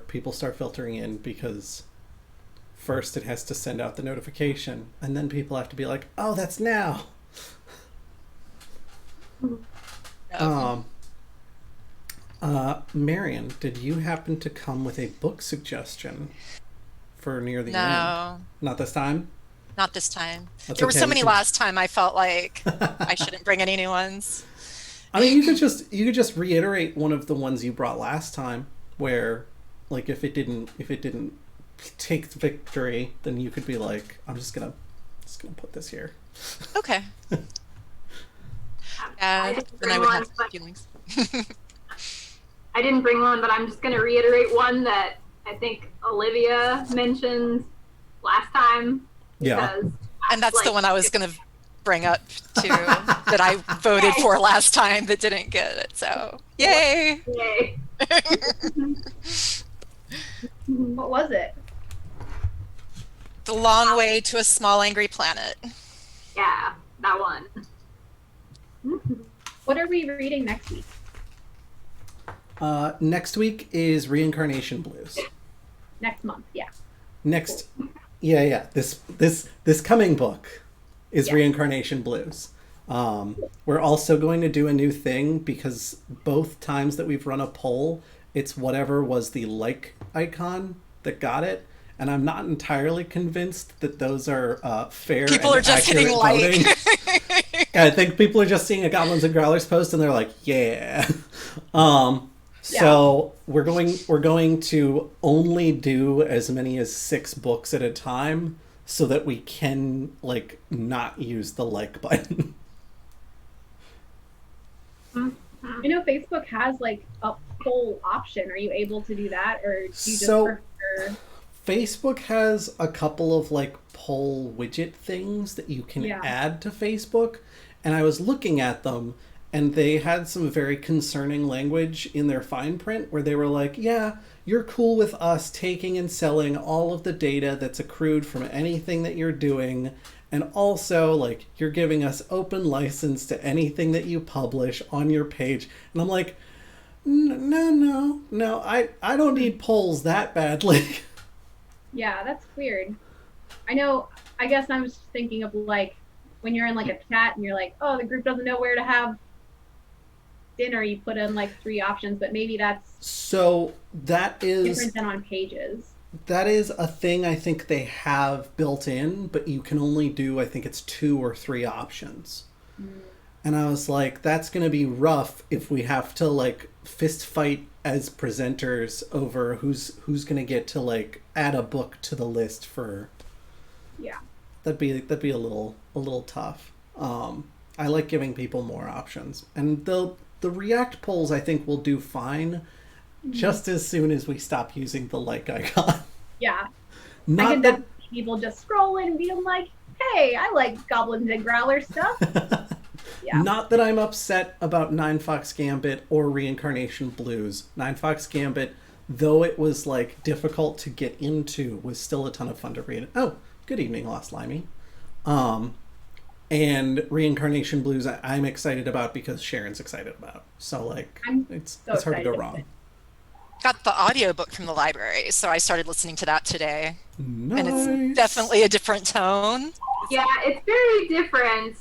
people start filtering in, because first it has to send out the notification, and then people have to be like, oh, that's now. Marion, did you happen to come with a book suggestion for near the end? Not this time? Not this time. That's there were okay, so many last time I felt like I shouldn't bring any new ones. I mean, you could just reiterate one of the ones you brought last time, where, like, if it didn't take the victory, then you could be like, I'm just gonna put this here. Okay. Then I would have feelings. I didn't bring one, but I'm just gonna reiterate one that I think Olivia mentioned last time. Yeah. And that's the one I was gonna bring up too, that I voted for last time that didn't get it. So yay! Yay! What was it? The Long Way to a Small Angry Planet. Yeah, that one. What are we reading next week? Next week is Reincarnation Blues. Next month, yeah. Yeah. This coming book is Reincarnation Blues. We're also going to do a new thing, because both times that we've run a poll, it's whatever was the like icon that got it. And I'm not entirely convinced that those are fair. People are just hitting like. I think people are just seeing a Goblins and Growlers post and they're like, yeah. So we're going to only do as many as 6 books at a time, so that we can, like, not use the like button. You know, Facebook has like a poll option. Are you able to do that, or do you just prefer? Facebook has a couple of, like, poll widget things that you can add to Facebook, and I was looking at them, and they had some very concerning language in their fine print where they were like, yeah, you're cool with us taking and selling all of the data that's accrued from anything that you're doing, and also, like, you're giving us open license to anything that you publish on your page. And I'm like, no, I don't need polls that badly. Yeah, that's weird. I know, I guess I'm just thinking of, like, when you're in, like, a chat and you're like, oh, the group doesn't know where to have dinner, you put in, like, 3 options, but maybe that's different than on pages. That is a thing I think they have built in, but you can only do, I think it's 2 or 3 options. And I was like, that's going to be rough if we have to, like, fist fight as presenters over who's going to get to, like, add a book to the list for. Yeah. That'd be a little tough. I like giving people more options, and the React polls I think will do fine, just as soon as we stop using the like icon. Yeah. Not that people just scroll in and be like, hey, I like Goblins and Growlers stuff. Yeah. Not that I'm upset about 9 Fox Gambit or Reincarnation Blues. 9 Fox Gambit, though it was, like, difficult to get into, was still a ton of fun to read. Oh, good evening, Lost Limey. And Reincarnation Blues I'm excited about because Sharon's excited about. So, like, it's hard to go wrong. Got the audiobook from the library, so I started listening to that today. Nice. And it's definitely a different tone. Yeah, it's very different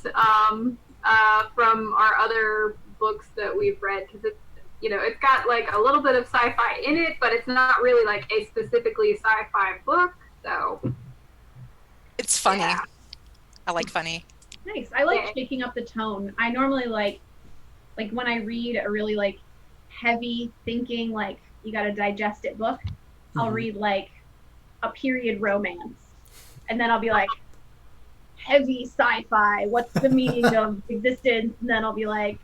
from our other books that we've read, because it's got, like, a little bit of sci-fi in it, but it's not really, like, a specifically sci-fi book. So it's funny. Yeah. I like funny. Nice. I like shaking up the tone. I normally like when I read a really, like, heavy thinking, like, you gotta digest it book, I'll read, like, a period romance, and then I'll be like, heavy sci-fi, what's the meaning of existence? And then I'll be like,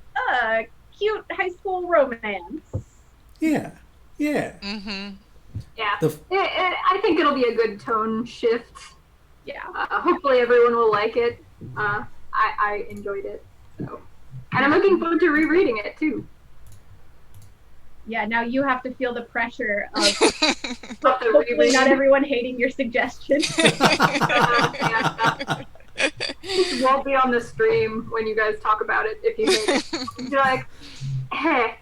cute high school romance. Yeah. Mm-hmm. Yeah. I think it'll be a good tone shift. Yeah. Hopefully everyone will like it. I enjoyed it. So. And I'm looking forward to rereading it too. Yeah, now you have to feel the pressure of hopefully not everyone hating your suggestion. It won't be on the stream when you guys talk about it if you hate it. You're like, hey,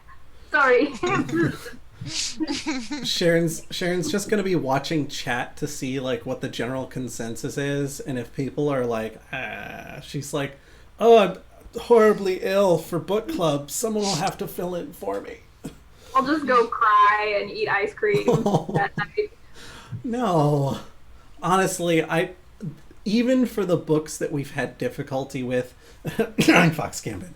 sorry. Sharon's just gonna be watching chat to see like what the general consensus is, and if people are like, she's like, oh, I'm horribly ill for book club. Someone will have to fill in for me. I'll just go cry and eat ice cream that night. No, honestly, even for the books that we've had difficulty with, Fox Gambit,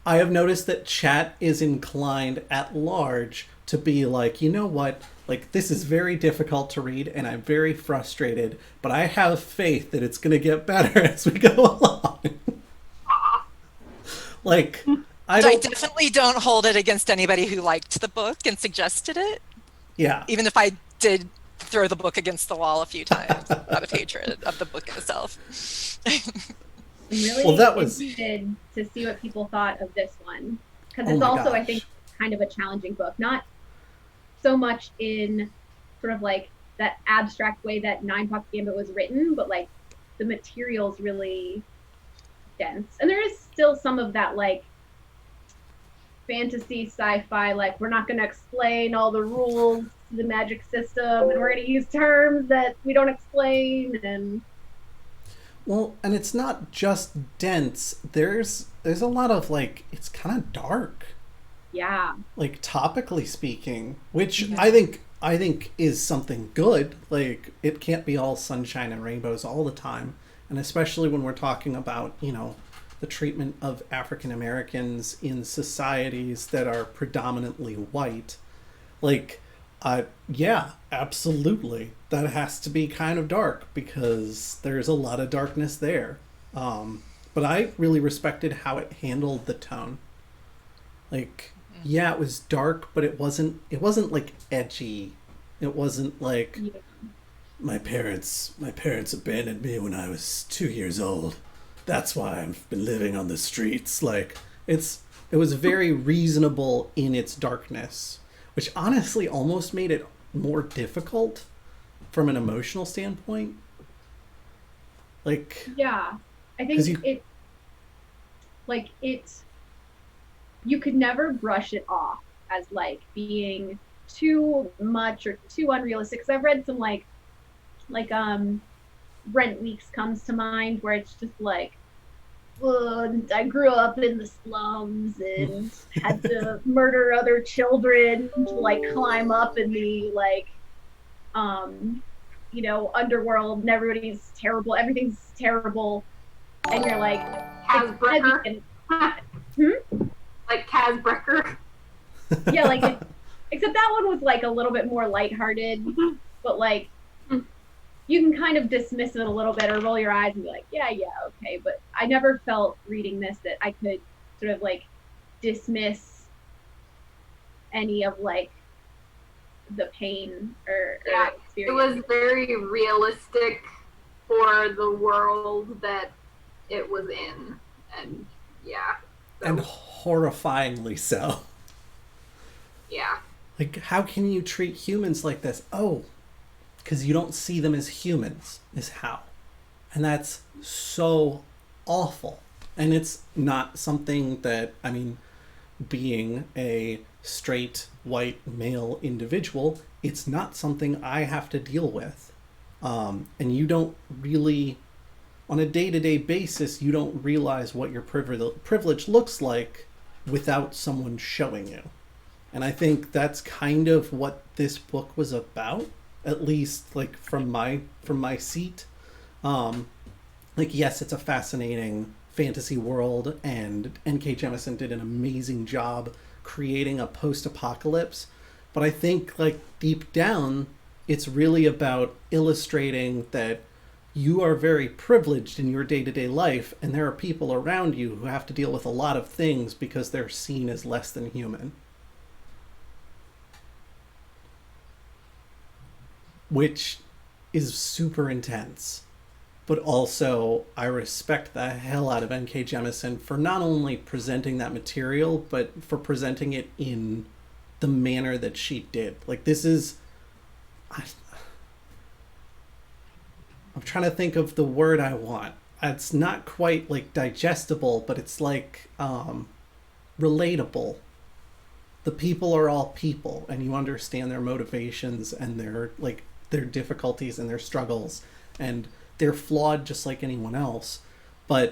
I have noticed that chat is inclined at large to be like, you know what, like this is very difficult to read and I'm very frustrated, but I have faith that it's going to get better as we go along. Like, I definitely don't hold it against anybody who liked the book and suggested it. Yeah. Even if I did throw the book against the wall a few times out of hatred of the book itself. I'm really interested to see what people thought of this one, because it's also, I think, kind of a challenging book. Not so much in sort of like that abstract way that Nine Fox Gambit was written, but like the material's really dense. And there is still some of that like fantasy sci-fi, like we're not going to explain all the rules to the magic system and we're going to use terms that we don't explain. And well, and it's not just dense. There's a lot of like, it's kind of dark. Yeah. Like topically speaking, which I think is something good. Like it can't be all sunshine and rainbows all the time, and especially when we're talking about, you know, the treatment of African Americans in societies that are predominantly white. Like, yeah, absolutely. That has to be kind of dark because there's a lot of darkness there. But I really respected how it handled the tone. Like, yeah, it was dark, but it wasn't like edgy. It wasn't like my parents abandoned me when I was 2 years old. That's why I've been living on the streets. Like, it was very reasonable in its darkness, which honestly almost made it more difficult from an emotional standpoint. Like, yeah, I think you could never brush it off as like being too much or too unrealistic. Because I've read some like Brent Weeks comes to mind, where it's just like, I grew up in the slums and had to murder other children to like climb up in the like underworld, and everybody's terrible, everything's terrible, and you're like Kazbrecker. Like Kazbrecker. Yeah, like except that one was like a little bit more lighthearted, but like you can kind of dismiss it a little bit or roll your eyes and be like, yeah, okay. But I never felt reading this that I could sort of like dismiss any of like the pain or experience. It was very realistic for the world that it was in. And yeah. So. And horrifyingly so. Yeah. Like, how can you treat humans like this? Oh, because you don't see them as humans, is how. And that's so awful. And it's not something that, I mean, being a straight white male individual, it's not something I have to deal with. And you don't really, on a day-to-day basis, you don't realize what your privilege looks like without someone showing you. And I think that's kind of what this book was about. At least like from my seat. Like, yes, it's a fascinating fantasy world, and N.K. Jemisin did an amazing job creating a post-apocalypse, but I think like deep down it's really about illustrating that you are very privileged in your day-to-day life, and there are people around you who have to deal with a lot of things because they're seen as less than human. Which is super intense. But also, I respect the hell out of N.K. Jemisin for not only presenting that material, but for presenting it in the manner that she did. Like, this is... I'm trying to think of the word I want. It's not quite, like, digestible, but it's, like, relatable. the people are all people, and you understand their motivations and their difficulties and their struggles, and they're flawed just like anyone else, but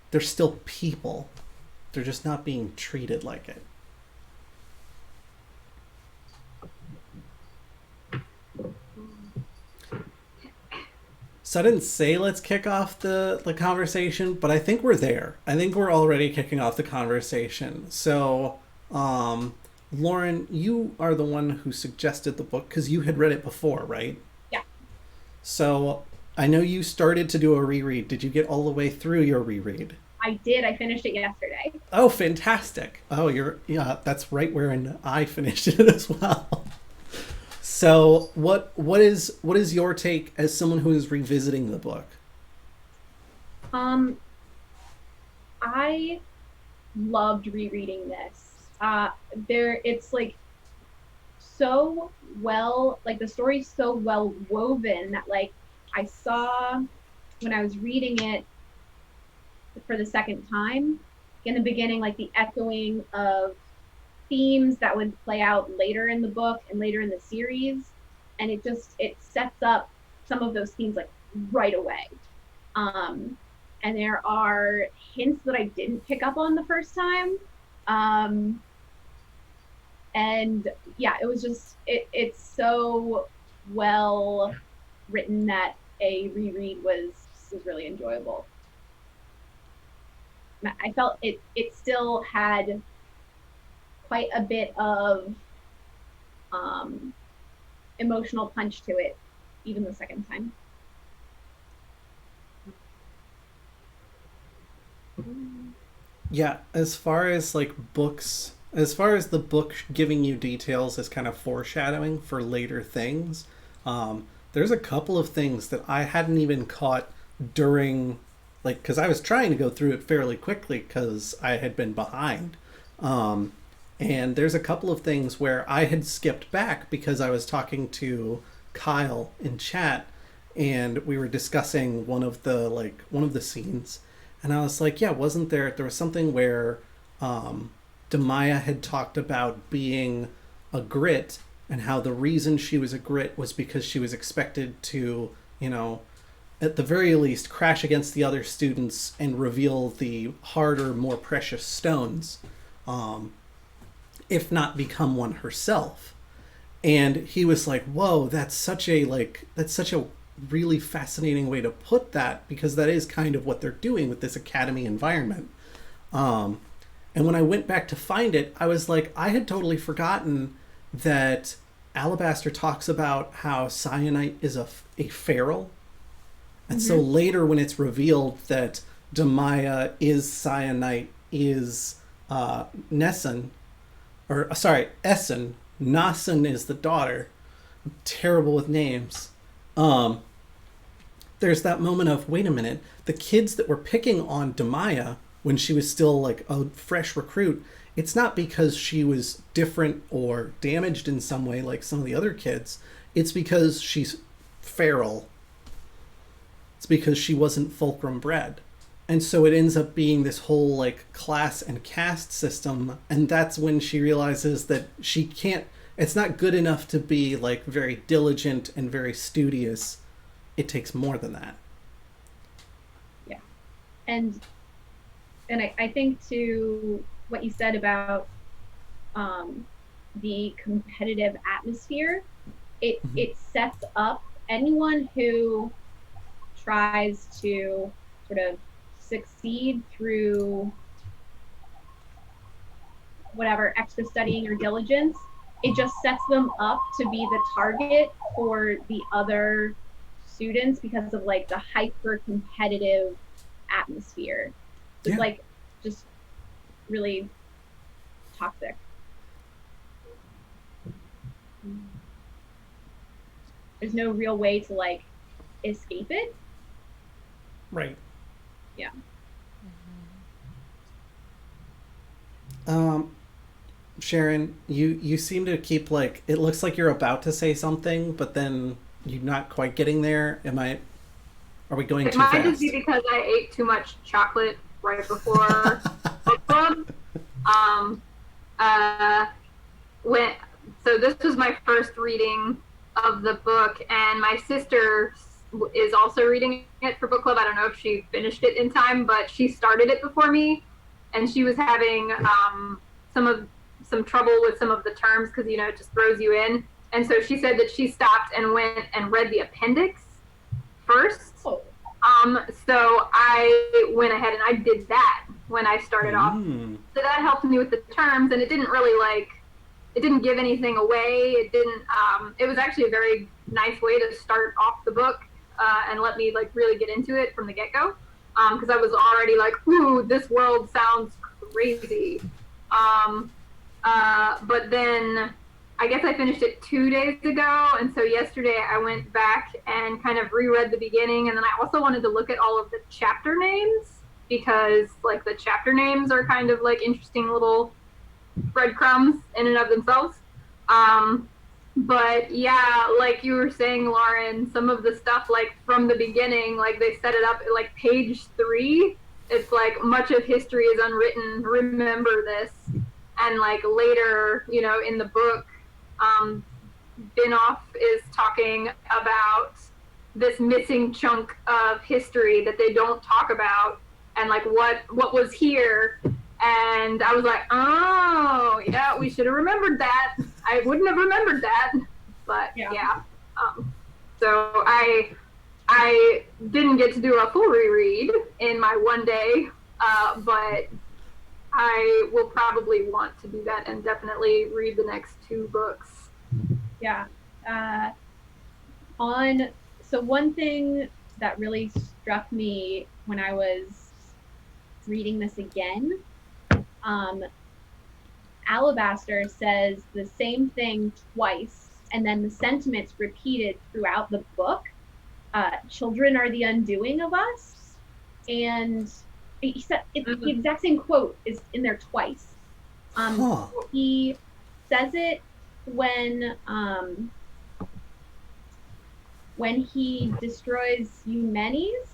they're still people. They're just not being treated like it. So I didn't say let's kick off the conversation, but I think we're there. I think we're already kicking off the conversation. So, Lauren, you are the one who suggested the book because you had read it before, right? Yeah. So I know you started to do a reread. Did you get all the way through your reread? I did. I finished it yesterday. Oh, fantastic. Oh, yeah, that's right where I finished it as well. So what is your take as someone who is revisiting the book? I loved rereading this. It's like so well, like the story's so well woven that like I saw when I was reading it for the second time in the beginning, like the echoing of themes that would play out later in the book and later in the series, and it sets up some of those themes like right away, and there are hints that I didn't pick up on the first time, and yeah, it was just it's so well written that a reread was really enjoyable. I felt it still had quite a bit of emotional punch to it, even the second time. Yeah, as far as the book giving you details as kind of foreshadowing for later things, there's a couple of things that I hadn't even caught during, like, because I was trying to go through it fairly quickly because I had been behind. And there's a couple of things where I had skipped back because I was talking to Kyle in chat and we were discussing one of the scenes. And I was like, yeah, there was something where Demaya had talked about being a grit and how the reason she was a grit was because she was expected to, at the very least, crash against the other students and reveal the harder, more precious stones. If not become one herself. And he was like, whoa, that's such a really fascinating way to put that, because that is kind of what they're doing with this academy environment. And when I went back to find it, I was like, I had totally forgotten that Alabaster talks about how Cyanite is a feral. And so later when it's revealed that Demaya is Cyanite, is Essen, Nasen is the daughter. I'm terrible with names. There's that moment of, wait a minute, the kids that were picking on Demaya when she was still like a fresh recruit, it's not because she was different or damaged in some way like some of the other kids. It's because she's feral. It's because she wasn't fulcrum bred. And so it ends up being this whole like class and caste system. And that's when she realizes that it's not good enough to be like very diligent and very studious. It takes more than that. Yeah. And I think to what you said about the competitive atmosphere, it sets up anyone who tries to sort of succeed through whatever extra studying or diligence. It just sets them up to be the target for the other students because of like the hyper competitive atmosphere. It's like just really toxic. There's no real way to like escape it. Right. Yeah. Sharon, you seem to keep like, it looks like you're about to say something, but then you're not quite getting there. Are we going too fast? It might just be because I ate too much chocolate right before book club. uh, when so this was my first reading of the book, and my sister is also reading it for book club. I don't know if she finished it in time, but she started it before me, and she was having some trouble with some of the terms because it just throws you in. And so she said that she stopped and went and read the appendix first. Oh. So I went ahead and I did that when I started off. So that helped me with the terms, and it didn't really it didn't give anything away. It didn't. It was actually a very nice way to start off the book and let me really get into it from the get-go, because I was already like, ooh, this world sounds crazy. But then I guess I finished it 2 days ago, and so yesterday I went back and kind of reread the beginning, and then I also wanted to look at all of the chapter names, because the chapter names are kind of interesting little breadcrumbs in and of themselves. But yeah, like you were saying, Lauren, some of the stuff from the beginning, they set it up at page 3. It's much of history is unwritten. Remember this. And later, in the book, Binoff is talking about this missing chunk of history that they don't talk about, and what was here. And I was like, oh yeah, we should have remembered that. I wouldn't have remembered that, but yeah. So I didn't get to do a full reread in my one day, but I will probably want to do that and definitely read the next 2 books. Yeah. So one thing that really struck me when I was reading this again, Alabaster says the same thing twice, and then the sentiment's repeated throughout the book. Children are the undoing of us, and he said the exact same quote is in there twice. He says it when he destroys Eumenes.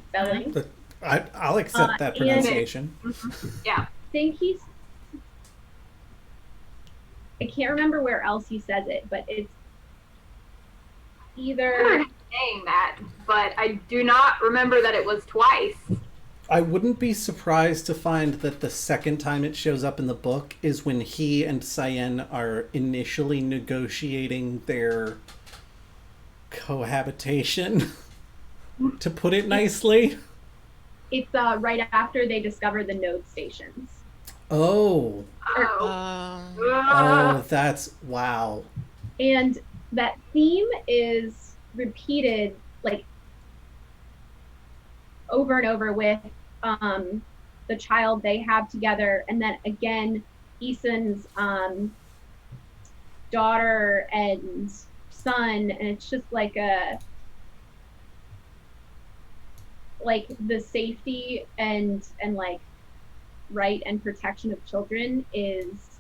Spelling. I'll accept that pronunciation. Yeah. I can't remember where else he says it, but it's either saying that, but I do not remember that it was twice. I wouldn't be surprised to find that the second time it shows up in the book is when he and Cyan are initially negotiating their cohabitation, to put it nicely. It's right after they discover the node stations. Oh, that's wow. And that theme is repeated over and over with the child they have together, and then again Eason's daughter and son, and it's just the safety and right and protection of children is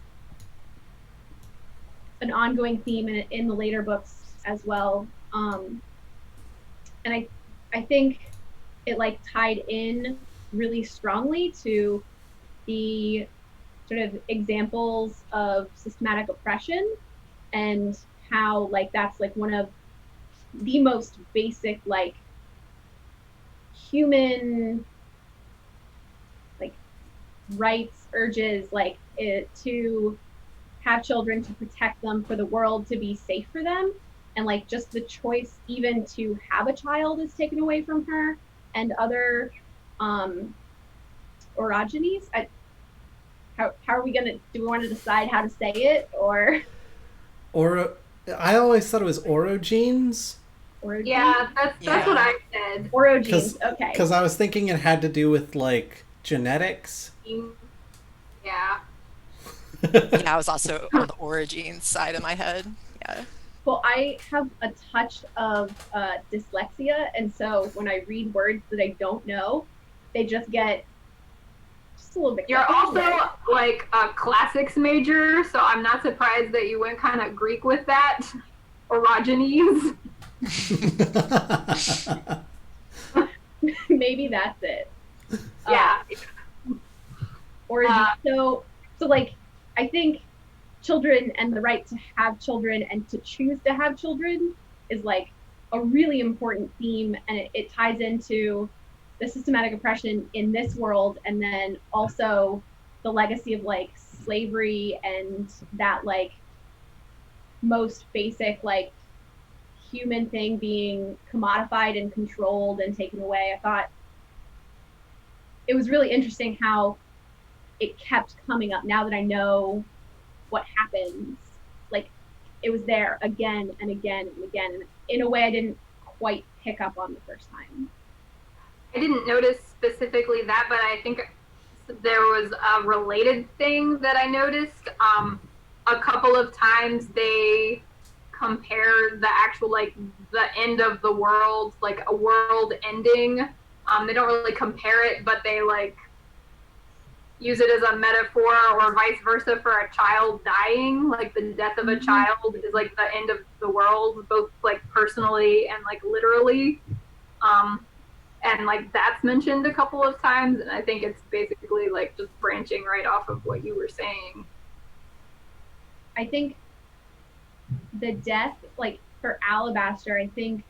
an ongoing theme in the later books as well. And I think it tied in really strongly to the sort of examples of systematic oppression, and how that's one of the most basic human rights urges, to have children, to protect them, for the world to be safe for them, and just the choice even to have a child is taken away from her and other orogenies. How are we gonna, do we want to decide how to say it, or I always thought it was orogenes. Yeah, that's what I said. Orogenes, okay. Because I was thinking it had to do with genetics. Yeah. Yeah, I was also on the origins side of my head. Yeah. Well, I have a touch of dyslexia, and so when I read words that I don't know, they just get just a little bit. You're also a classics major, so I'm not surprised that you went kind of Greek with that. Orogenes. Maybe that's it. Yeah. So So like, I think children and the right to have children and to choose to have children is like a really important theme, and it ties into the systematic oppression in this world, and then also the legacy of like slavery and that like most basic like human thing being commodified and controlled and taken away. I thought it was really interesting how it kept coming up now that I know what happens. Like it was there again and again and again, and in a way I didn't quite pick up on the first time. I didn't notice specifically that, but I think there was a related thing that I noticed. A couple of times they compare the actual, like, the end of the world, like a world ending. They don't really compare it, but they, like, use it as a metaphor or vice versa for a child dying. Like, the death of a child is, like, the end of the world, both, like, personally and, like, literally. And like that's mentioned a couple of times, and I think it's basically like just branching right off of what you were saying. I think the death, like for Alabaster, I think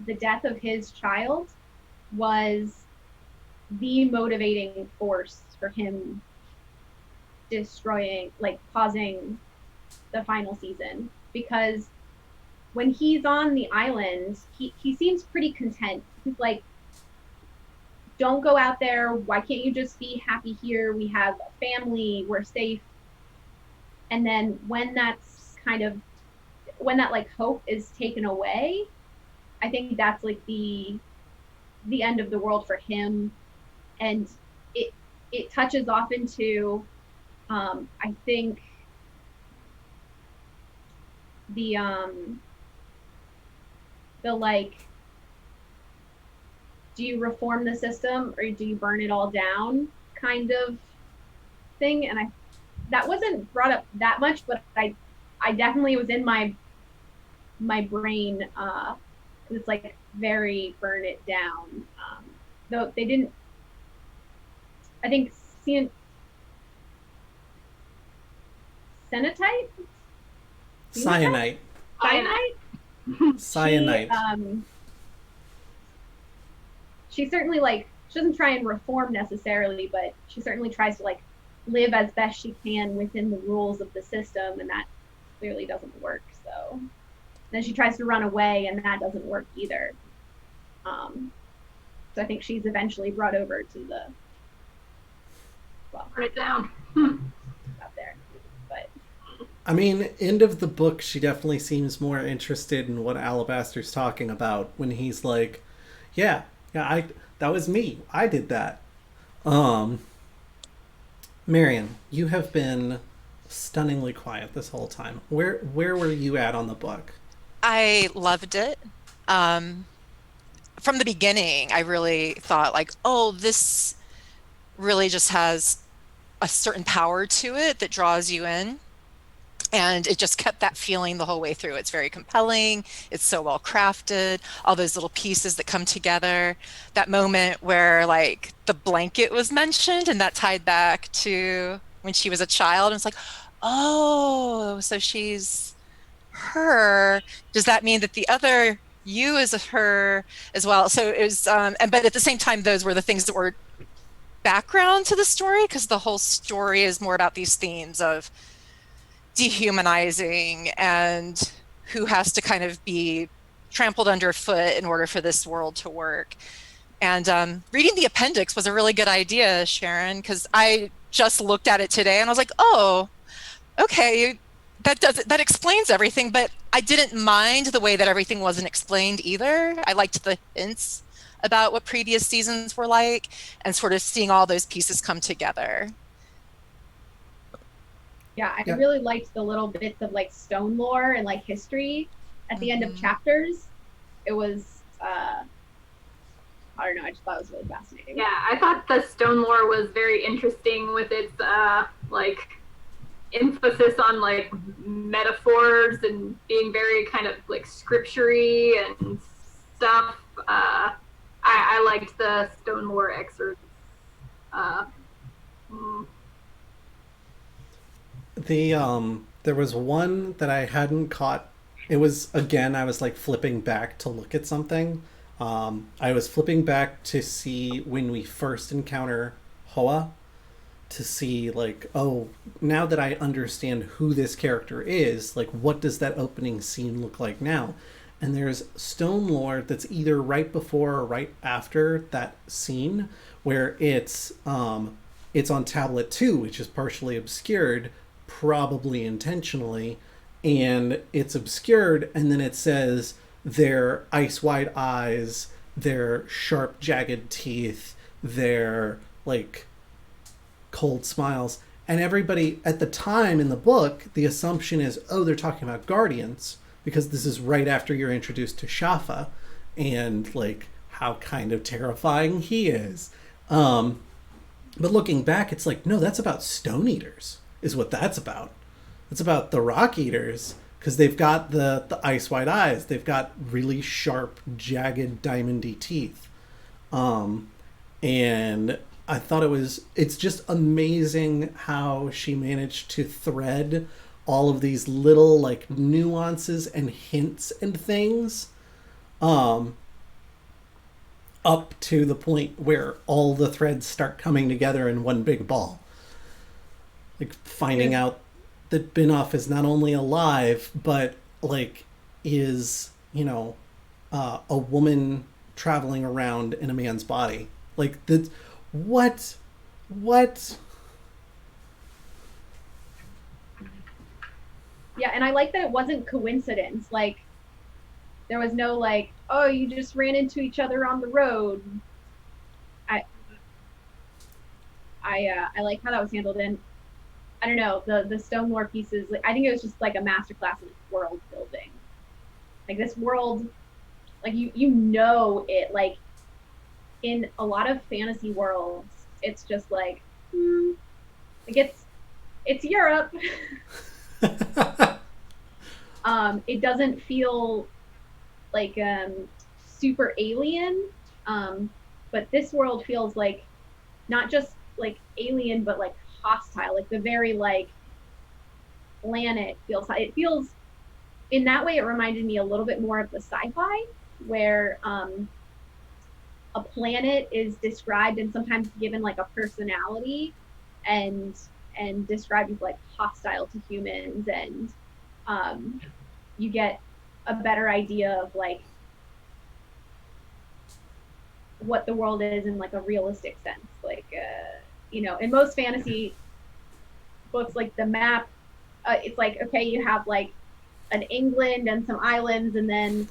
the death of his child was the motivating force for him destroying, like causing the final season. Because when he's on the island, he seems pretty content. He's like, don't go out there. Why can't you just be happy here? We have a family. We're safe. And then when that's kind of, when that like hope is taken away, I think that's like the end of the world for him. And it touches off into, I think the like, do you reform the system or do you burn it all down kind of thing. And that wasn't brought up that much, but I definitely was in my brain, it's like very burn it down. Though they didn't, I think Cenotite? Cyanite. Cyanite. She certainly like, she doesn't try and reform necessarily, but she certainly tries to like live as best she can within the rules of the system, and that clearly doesn't work. So then she tries to run away, and that doesn't work either. So I think she's eventually brought over to the, well, Burn it down. out there. But I mean, end of the book, she definitely seems more interested in what Alabaster's talking about when he's like, yeah, that was me. I did that. Marion, you have been stunningly quiet this whole time. Where were you at on the book? I loved it. From the beginning, I really thought like, oh, this really just has a certain power to it that draws you in. And it just kept that feeling the whole way through. It's very compelling. It's so well crafted. All those little pieces that come together. That moment where like the blanket was mentioned and that tied back to when she was a child. And it's like, oh, so she's her. Does that mean that the other you is her as well? So it was, but at the same time, those were the things that were background to the story, because the whole story is more about these themes of dehumanizing and who has to kind of be trampled underfoot in order for this world to work. And reading the appendix was a really good idea, Sharon, because I just looked at it today and I was like, oh, okay, that explains everything, but I didn't mind the way that everything wasn't explained either. I liked the hints about what previous seasons were like and sort of seeing all those pieces come together. yeah, I really liked the little bits of like stone lore and like history at the end of chapters. It was, I don't know, I just thought it was really fascinating. Yeah, I thought the stone lore was very interesting with its like emphasis on like metaphors and being very kind of like scripture-y and stuff. I liked the stone lore excerpts. There was one that I hadn't caught. It was, again, I was like flipping back to look at something. I was flipping back to see when we first encounter Hoa, to see like, oh, now that I understand who this character is, like what does that opening scene look like now? And there's Stone Lord that's either right before or right after that scene where it's on tablet 2, which is partially obscured, probably intentionally, and it's obscured, and then it says their ice-wide eyes, their sharp, jagged teeth, their like cold smiles. And everybody at the time in the book, the assumption is, oh, they're talking about Guardians, because this is right after you're introduced to Shafa and like how kind of terrifying he is. But looking back, it's like, no, that's about Stone Eaters, is what that's about. It's about the Rock Eaters, because they've got the ice white eyes. They've got really sharp, jagged, diamondy teeth. And I thought it's just amazing how she managed to thread all of these little like nuances and hints and things up to the point where all the threads start coming together in one big ball. Like finding out that Binoff is not only alive, but like is, a woman traveling around in a man's body. Like what? Yeah, and I like that it wasn't coincidence. Like, there was no like, oh, you just ran into each other on the road. I like how that was handled, and I don't know, the Stone Lore pieces. Like, I think it was just like a masterclass in world building. Like this world, like you know it. Like in a lot of fantasy worlds, it's just like, like it's Europe. It doesn't feel like super alien, but this world feels like not just like alien, but like hostile. Like the very like planet feels. It feels in that way. It reminded me a little bit more of the sci-fi, where a planet is described and sometimes given like a personality, and described as like hostile to humans, and you get a better idea of like what the world is in like a realistic sense. Like in most fantasy books, like the map, it's like, okay, you have like an England and some islands, and then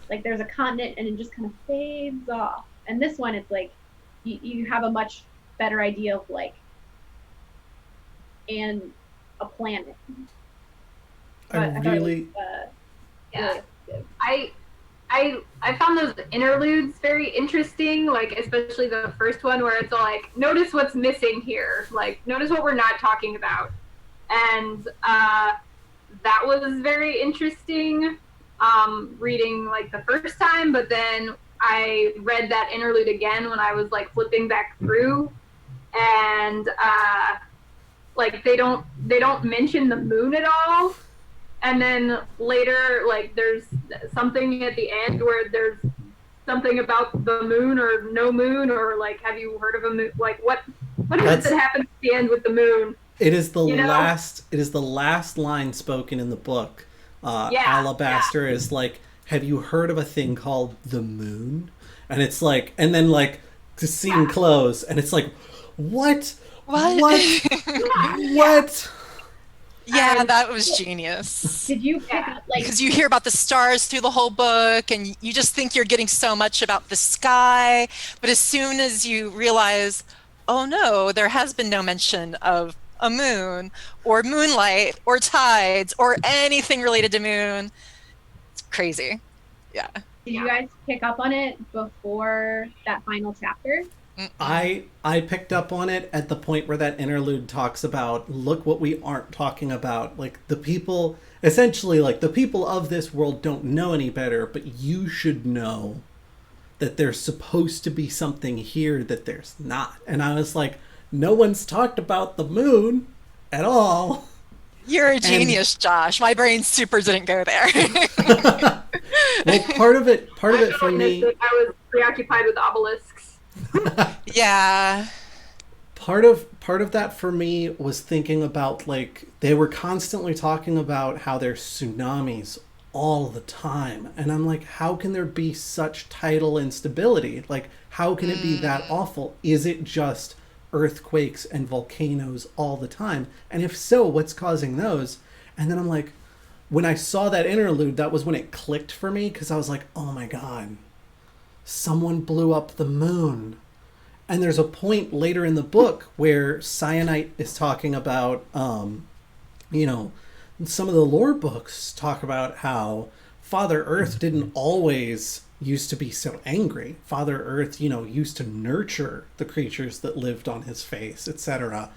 like there's a continent, and it just kind of fades off. And this one, it's like you have a much better idea of like and a planet. I really I found those interludes very interesting, like especially the first one where it's all like, notice what's missing here, like notice what we're not talking about, and that was very interesting reading like the first time. But then I read that interlude again when I was like flipping back through, and like they don't mention the moon at all. And then later, like, there's something at the end where there's something about the moon or no moon, or like, have you heard of a moon? Like, what is it that happens at the end with the moon? It is the last. It is the last line spoken in the book. Alabaster is like, have you heard of a thing called the moon? And it's like, and then like the scene close, and it's like, what? What? Yeah, that was genius. Did you pick up like, because you hear about the stars through the whole book, and you just think you're getting so much about the sky, but as soon as you realize, oh no, there has been no mention of a moon or moonlight or tides or anything related to moon, it's crazy. Yeah. Did you guys pick up on it before that final chapter? I picked up on it at the point where that interlude talks about, look what we aren't talking about. Like the people, essentially like the people of this world don't know any better, but you should know that there's supposed to be something here that there's not. And I was like, no one's talked about the moon at all. You're a genius, Josh. My brain super didn't go there. Well, part of it for me, I was preoccupied with obelisks. Yeah. part of that for me was thinking about, like, they were constantly talking about how there's tsunamis all the time, and I'm like, how can there be such tidal instability? Like, how can it be that awful? Is it just earthquakes and volcanoes all the time? And if so, what's causing those? And then I'm like, when I saw that interlude, that was when it clicked for me, because I was like, oh my god, someone blew up the moon. And there's a point later in the book where Cyanite is talking about, you know, some of the lore books talk about how Father Earth didn't always used to be so angry. Father Earth, you know, used to nurture the creatures that lived on his face, etc.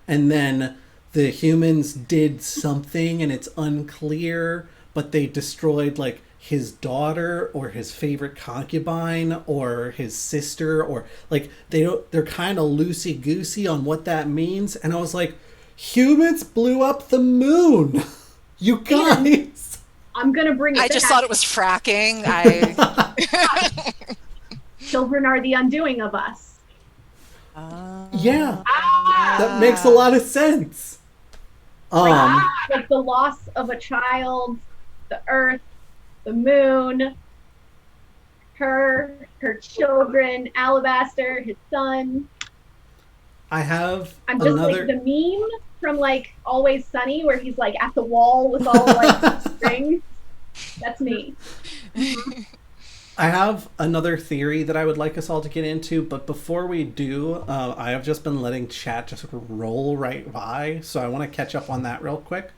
And then the humans did something, and it's unclear, but they destroyed, like, his daughter or his favorite concubine or his sister, or, like, they're kind of loosey-goosey on what that means. And I was like, humans blew up the moon. You guys. I'm gonna bring it I back. just thought it was fracking. Children are the undoing of us. Yeah. That makes a lot of sense. Like the loss of a child, the earth, the moon, her children, Alabaster, his son. I'm just like the meme from, like, Always Sunny, where he's, like, at the wall with all, like, strings. That's me. I have another theory that I would like us all to get into, but before we do, I have just been letting chat just roll right by, so I want to catch up on that real quick.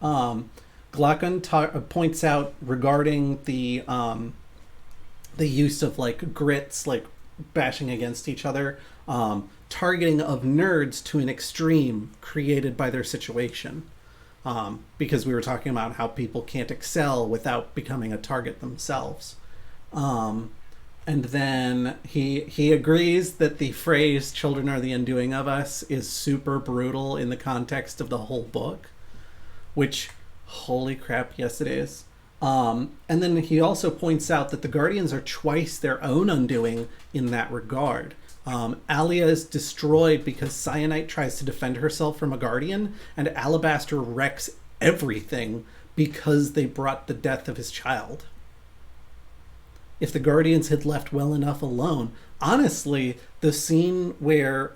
Glockon points out regarding the use of, like, grits, like, bashing against each other, targeting of nerds to an extreme created by their situation. Because we were talking about how people can't excel without becoming a target themselves. And then he agrees that the phrase "children are the undoing of us" is super brutal in the context of the whole book, which, holy crap, yes it is. And then he also points out that the Guardians are twice their own undoing in that regard. Alia is destroyed because Cyanite tries to defend herself from a Guardian, and Alabaster wrecks everything because they brought the death of his child. If the Guardians had left well enough alone, honestly, the scene where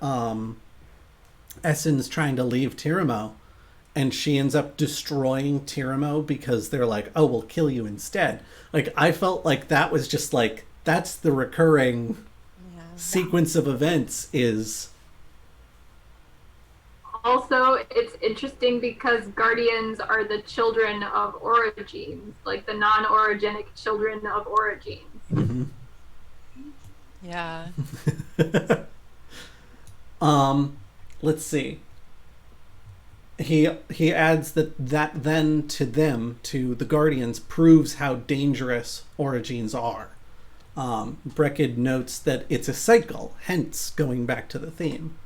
Essen's trying to leave Tiramo, and she ends up destroying Tiramo because they're like, oh, we'll kill you instead. Like, I felt like that was just like, that's the recurring sequence of events is. Also, it's interesting because Guardians are the children of Origins, like the non-orogenic children of Origins. Mm-hmm. Yeah. Let's see. He adds that then to them, to the Guardians, proves how dangerous Origins are. Breckid notes that it's a cycle, hence going back to the theme.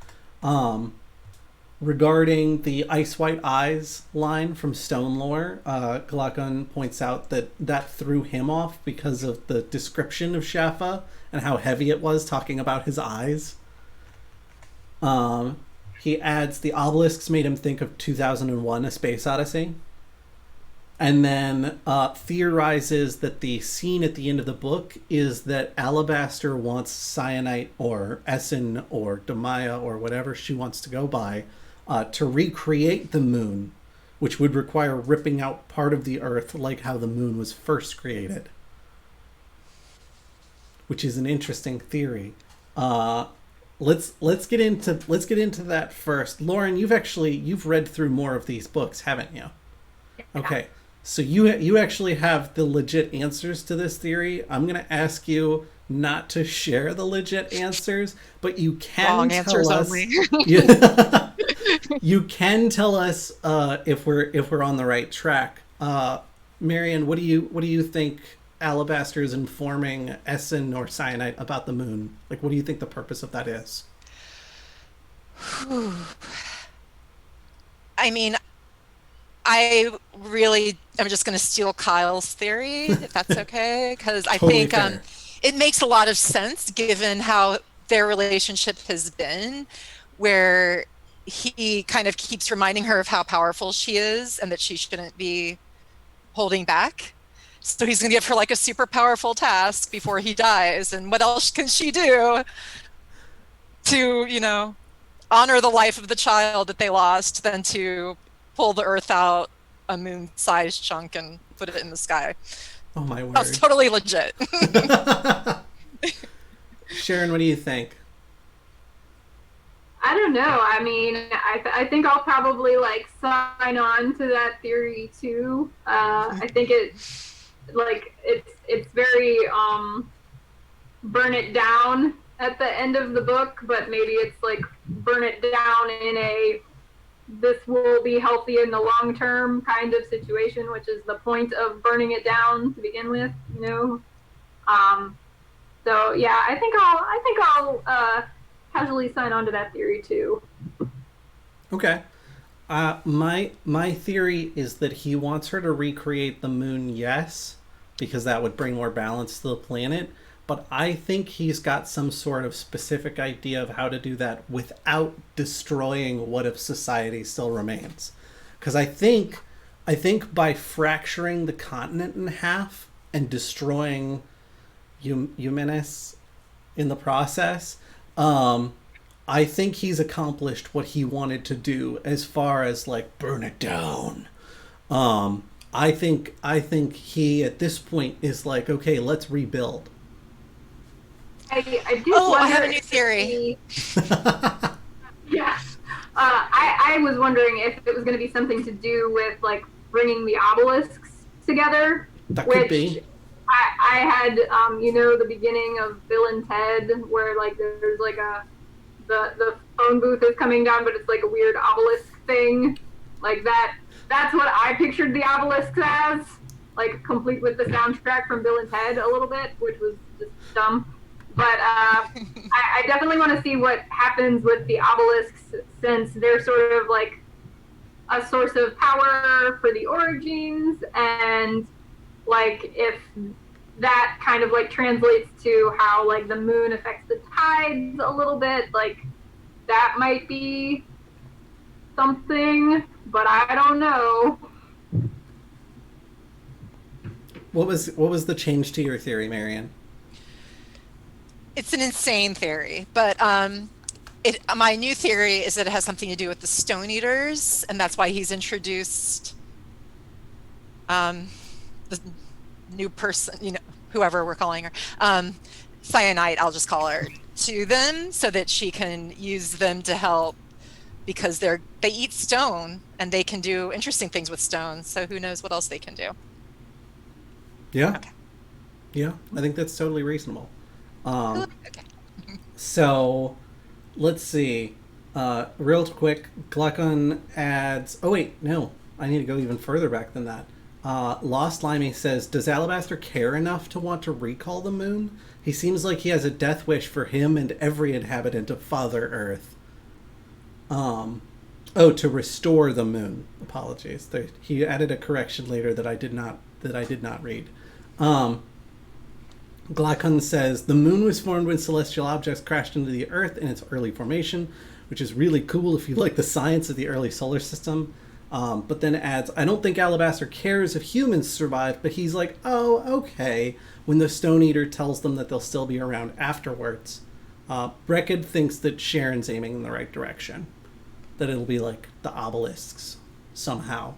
Regarding the Ice White Eyes line from Stone Lore, Glockon points out that threw him off because of the description of Shaffa and how heavy it was, talking about his eyes. He adds the obelisks made him think of 2001: A Space Odyssey. And then theorizes that the scene at the end of the book is that Alabaster wants Cyanite or Essen or Demaya or whatever she wants to go by to recreate the moon, which would require ripping out part of the earth like how the moon was first created. Which is an interesting theory. Let's get into that first. Lauren, you've read through more of these books, haven't you? Okay. So you actually have the legit answers to this theory. I'm going to ask you not to share the legit answers, but you can tell us. Only. You can tell us if we're on the right track. Marion, what do you think Alabaster is informing Essen or Cyanite about the moon? Like, what do you think the purpose of that is? I mean, I really am just going to steal Kyle's theory, if that's okay, because I Totally think fair. it makes a lot of sense given how their relationship has been, where he kind of keeps reminding her of how powerful she is and that she shouldn't be holding back. So he's going to give her like a super powerful task before he dies. And what else can she do to, honor the life of the child that they lost than to pull the earth out a moon-sized chunk and put it in the sky? Oh my That's word. totally legit. Sharon, what do you think? I don't know. I mean, I think I'll probably like sign on to that theory too. I think it's very burn it down at the end of the book, but maybe it's like burn it down in a this will be healthy in the long term kind of situation, which is the point of burning it down to begin with, So yeah, I think I'll casually sign on to that theory too. Okay. My theory is that he wants her to recreate the moon, yes, because that would bring more balance to the planet. But I think he's got some sort of specific idea of how to do that without destroying what if society still remains. Because I think by fracturing the continent in half and destroying Humanus in the process, I think he's accomplished what he wanted to do as far as like burn it down. I think he at this point is like, okay, let's rebuild. I do I have wonder a new theory. Yeah. I was wondering if it was going to be something to do with like bringing the obelisks together. That could be. I had, the beginning of Bill and Ted, where like there's like the phone booth is coming down, but it's like a weird obelisk thing, like that. That's what I pictured the obelisks as, like complete with the soundtrack from Bill and Ted a little bit, which was just dumb. But I definitely want to see what happens with the obelisks, since they're sort of like a source of power for the origins, and like if that kind of like translates to how like the moon affects the tides a little bit, like that might be something, but I don't know. What was the change to your theory, Marianne? It's an insane theory, but my new theory is that it has something to do with the Stone Eaters, and that's why he's introduced the new person, whoever we're calling her, Cyanite, I'll just call her, to them so that she can use them to help, because they eat stone and they can do interesting things with stone. So who knows what else they can do? Yeah. Okay. Yeah, I think that's totally reasonable. Okay. So, let's see. Real quick, Gluckon adds... Oh, wait, no. I need to go even further back than that. Lost Limey says, does Alabaster care enough to want to recall the moon? He seems like he has a death wish for him and every inhabitant of Father Earth. To restore the moon. Apologies. He added a correction later that I did not read. Glacon says, the moon was formed when celestial objects crashed into the Earth in its early formation, which is really cool if you like the science of the early solar system. But then adds, I don't think Alabaster cares if humans survive, but he's like, oh, okay, when the Stone Eater tells them that they'll still be around afterwards. Breckid thinks that Sharon's aiming in the right direction, that it'll be like the obelisks somehow.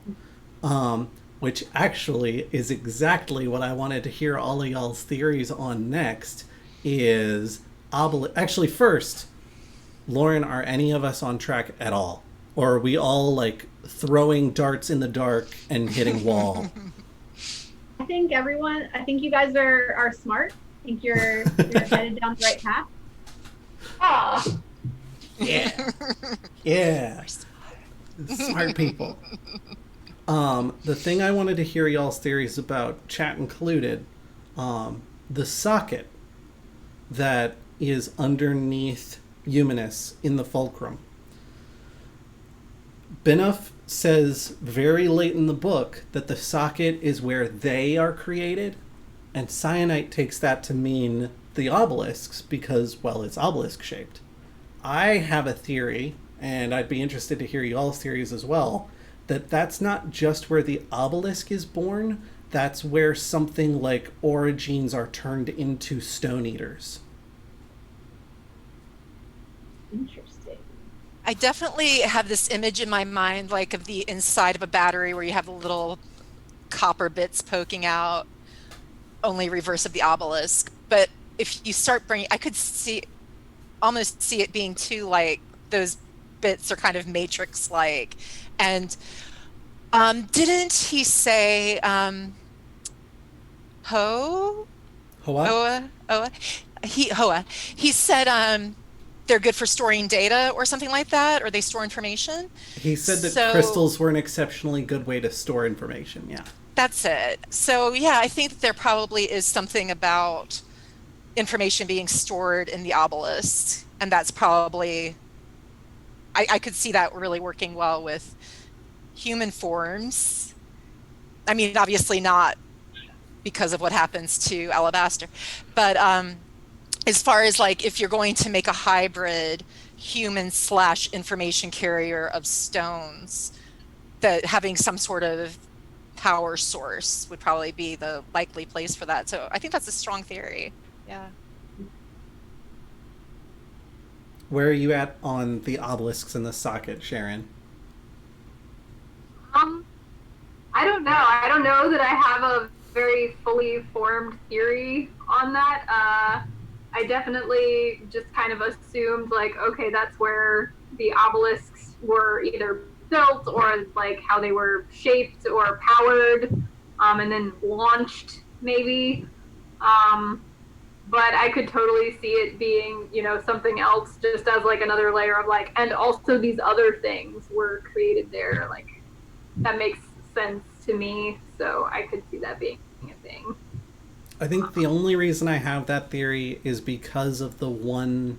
Which actually is exactly what I wanted to hear all of y'all's theories on next, is Actually, first, Lauren, are any of us on track at all? Or are we all, like, throwing darts in the dark and hitting wall? I think you guys are smart. I think you're headed down the right path. Oh. Yeah. Yeah. Smart people. The thing I wanted to hear y'all's theories about, chat included, the socket that is underneath Humanus in the fulcrum. Binuff says very late in the book that the socket is where they are created, and Cyanite takes that to mean the obelisks because, well, it's obelisk shaped. I have a theory, and I'd be interested to hear y'all's theories as well, that that's not just where the obelisk is born, that's where something like Origines are turned into stone eaters. Interesting. I definitely have this image in my mind, like of the inside of a battery where you have the little copper bits poking out, only reverse of the obelisk. But if you start bringing, I could almost see it being too like those bits are kind of matrix-like. And didn't he say Hoa? He said they're good for storing data or something like that, or they store information. He said that crystals were an exceptionally good way to store information, yeah. That's it. So yeah, I think that there probably is something about information being stored in the obelisk, and that's probably, I could see that really working well with human forms. I mean, obviously not because of what happens to Alabaster, but as far as like if you're going to make a hybrid human/information carrier of stones, that having some sort of power source would probably be the likely place for that. So I think that's a strong theory. Yeah. Where are you at on the obelisks in the socket, Sharon? I don't know. I don't know that I have a very fully formed theory on that. I definitely just kind of assumed like, okay, that's where the obelisks were either built or like how they were shaped or powered, and then launched maybe. But I could totally see it being, you know, something else just as like another layer of like, and also these other things were created there. Like that makes sense to me. So I could see that being a thing. I think the only reason I have that theory is because of the one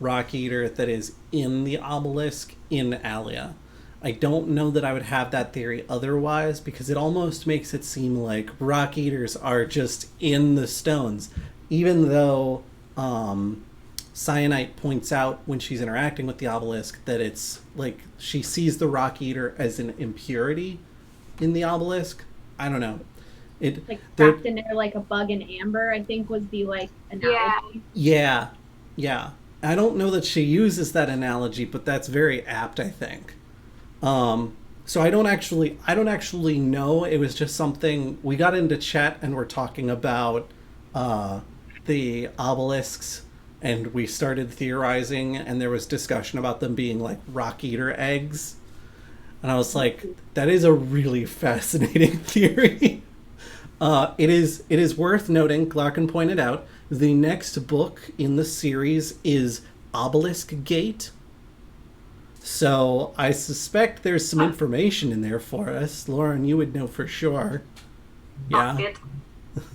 rock eater that is in the obelisk in Alia. I don't know that I would have that theory otherwise, because it almost makes it seem like rock eaters are just in the stones, even though Cyanite points out when she's interacting with the obelisk that it's like she sees the rock eater as an impurity in the obelisk. I don't know. It like trapped in there like a bug in amber, I think was the like analogy. Yeah. I don't know that she uses that analogy, but that's very apt, I think. So I don't actually know. It was just something we got into chat and we're talking about the obelisks, and we started theorizing, and there was discussion about them being like rock eater eggs, and I was like, that is a really fascinating theory. It is worth noting, Glaucon pointed out, the next book in the series is Obelisk Gate. So I suspect there's some information in there for us. Lauren, you would know for sure. Yeah.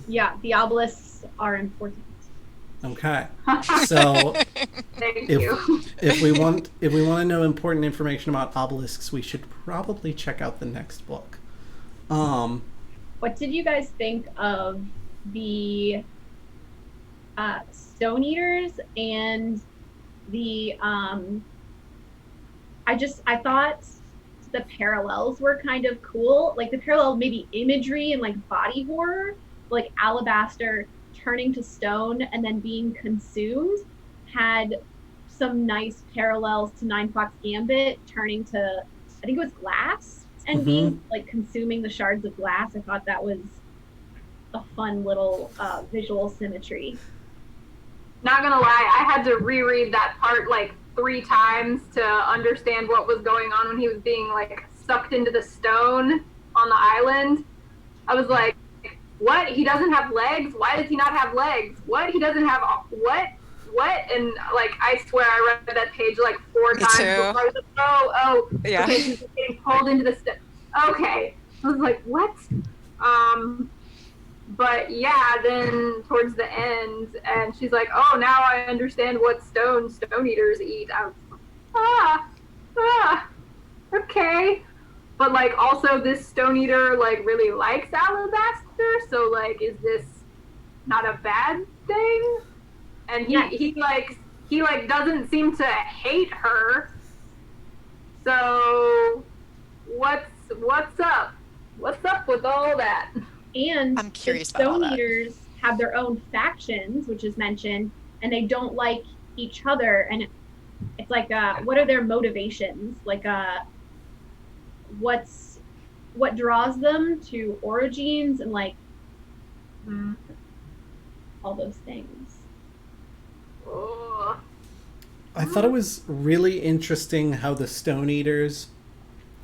Yeah, the obelisks are important. Okay. So if we want to know important information about obelisks, we should probably check out the next book. What did you guys think of the Stone Eaters and the I thought the parallels were kind of cool. Like the parallel maybe imagery and like body horror, like Alabaster turning to stone and then being consumed had some nice parallels to Nine Fox Gambit turning to, I think it was glass, and being like consuming the shards of glass. I thought that was a fun little visual symmetry. Not gonna lie, I had to reread that part like 3 times to understand what was going on when he was being like sucked into the stone on the island. I was like, what? He doesn't have legs? Why does he not have legs? What? He doesn't have what? And like, I swear I read that page like 4 times before I was like, oh, yeah. Okay, he's getting pulled into the stone. Okay. I was like, what? But yeah, then towards the end, and she's like, oh, now I understand what stone eaters eat. I was like, okay. but like also this Stone Eater like really likes Alabaster, so like is this not a bad thing? And he doesn't seem to hate her. So what's up? What's up with all that? And I'm curious the about all Stone that. Eaters have their own factions, which is mentioned, and they don't like each other. And it's like, what are their motivations? Like, what draws them to Origins and like all those things. Oh. I thought it was really interesting how the Stone Eaters,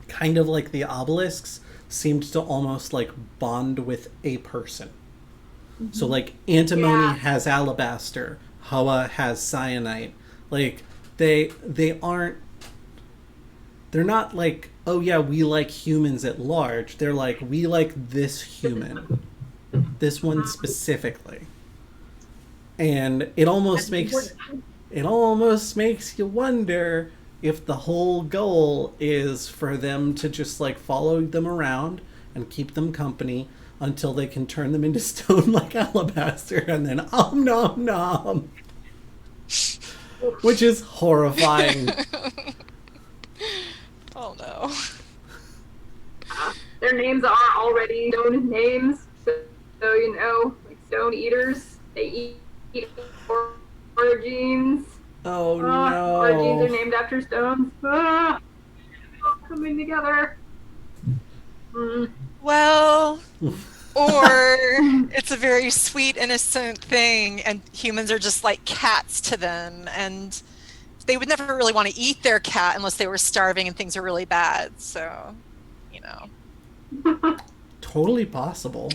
kind of like the obelisks, seemed to almost like bond with a person. Mm-hmm. So like Antimony has Alabaster, Hoa has Cyanite. Like they're not like, oh yeah, we like humans at large. They're like, we like this human. This one specifically. And it almost makes you wonder if the whole goal is for them to just like follow them around and keep them company until they can turn them into stone like Alabaster and then nom nom. Which is horrifying. Oh no. Their names are already stone names, so you know, like Stone Eaters, they eat Origins. Oh no. Origins are named after stones. All coming together. Well, or it's a very sweet, innocent thing, and humans are just like cats to them, and they would never really want to eat their cat unless they were starving and things are really bad. So, you know. Totally possible.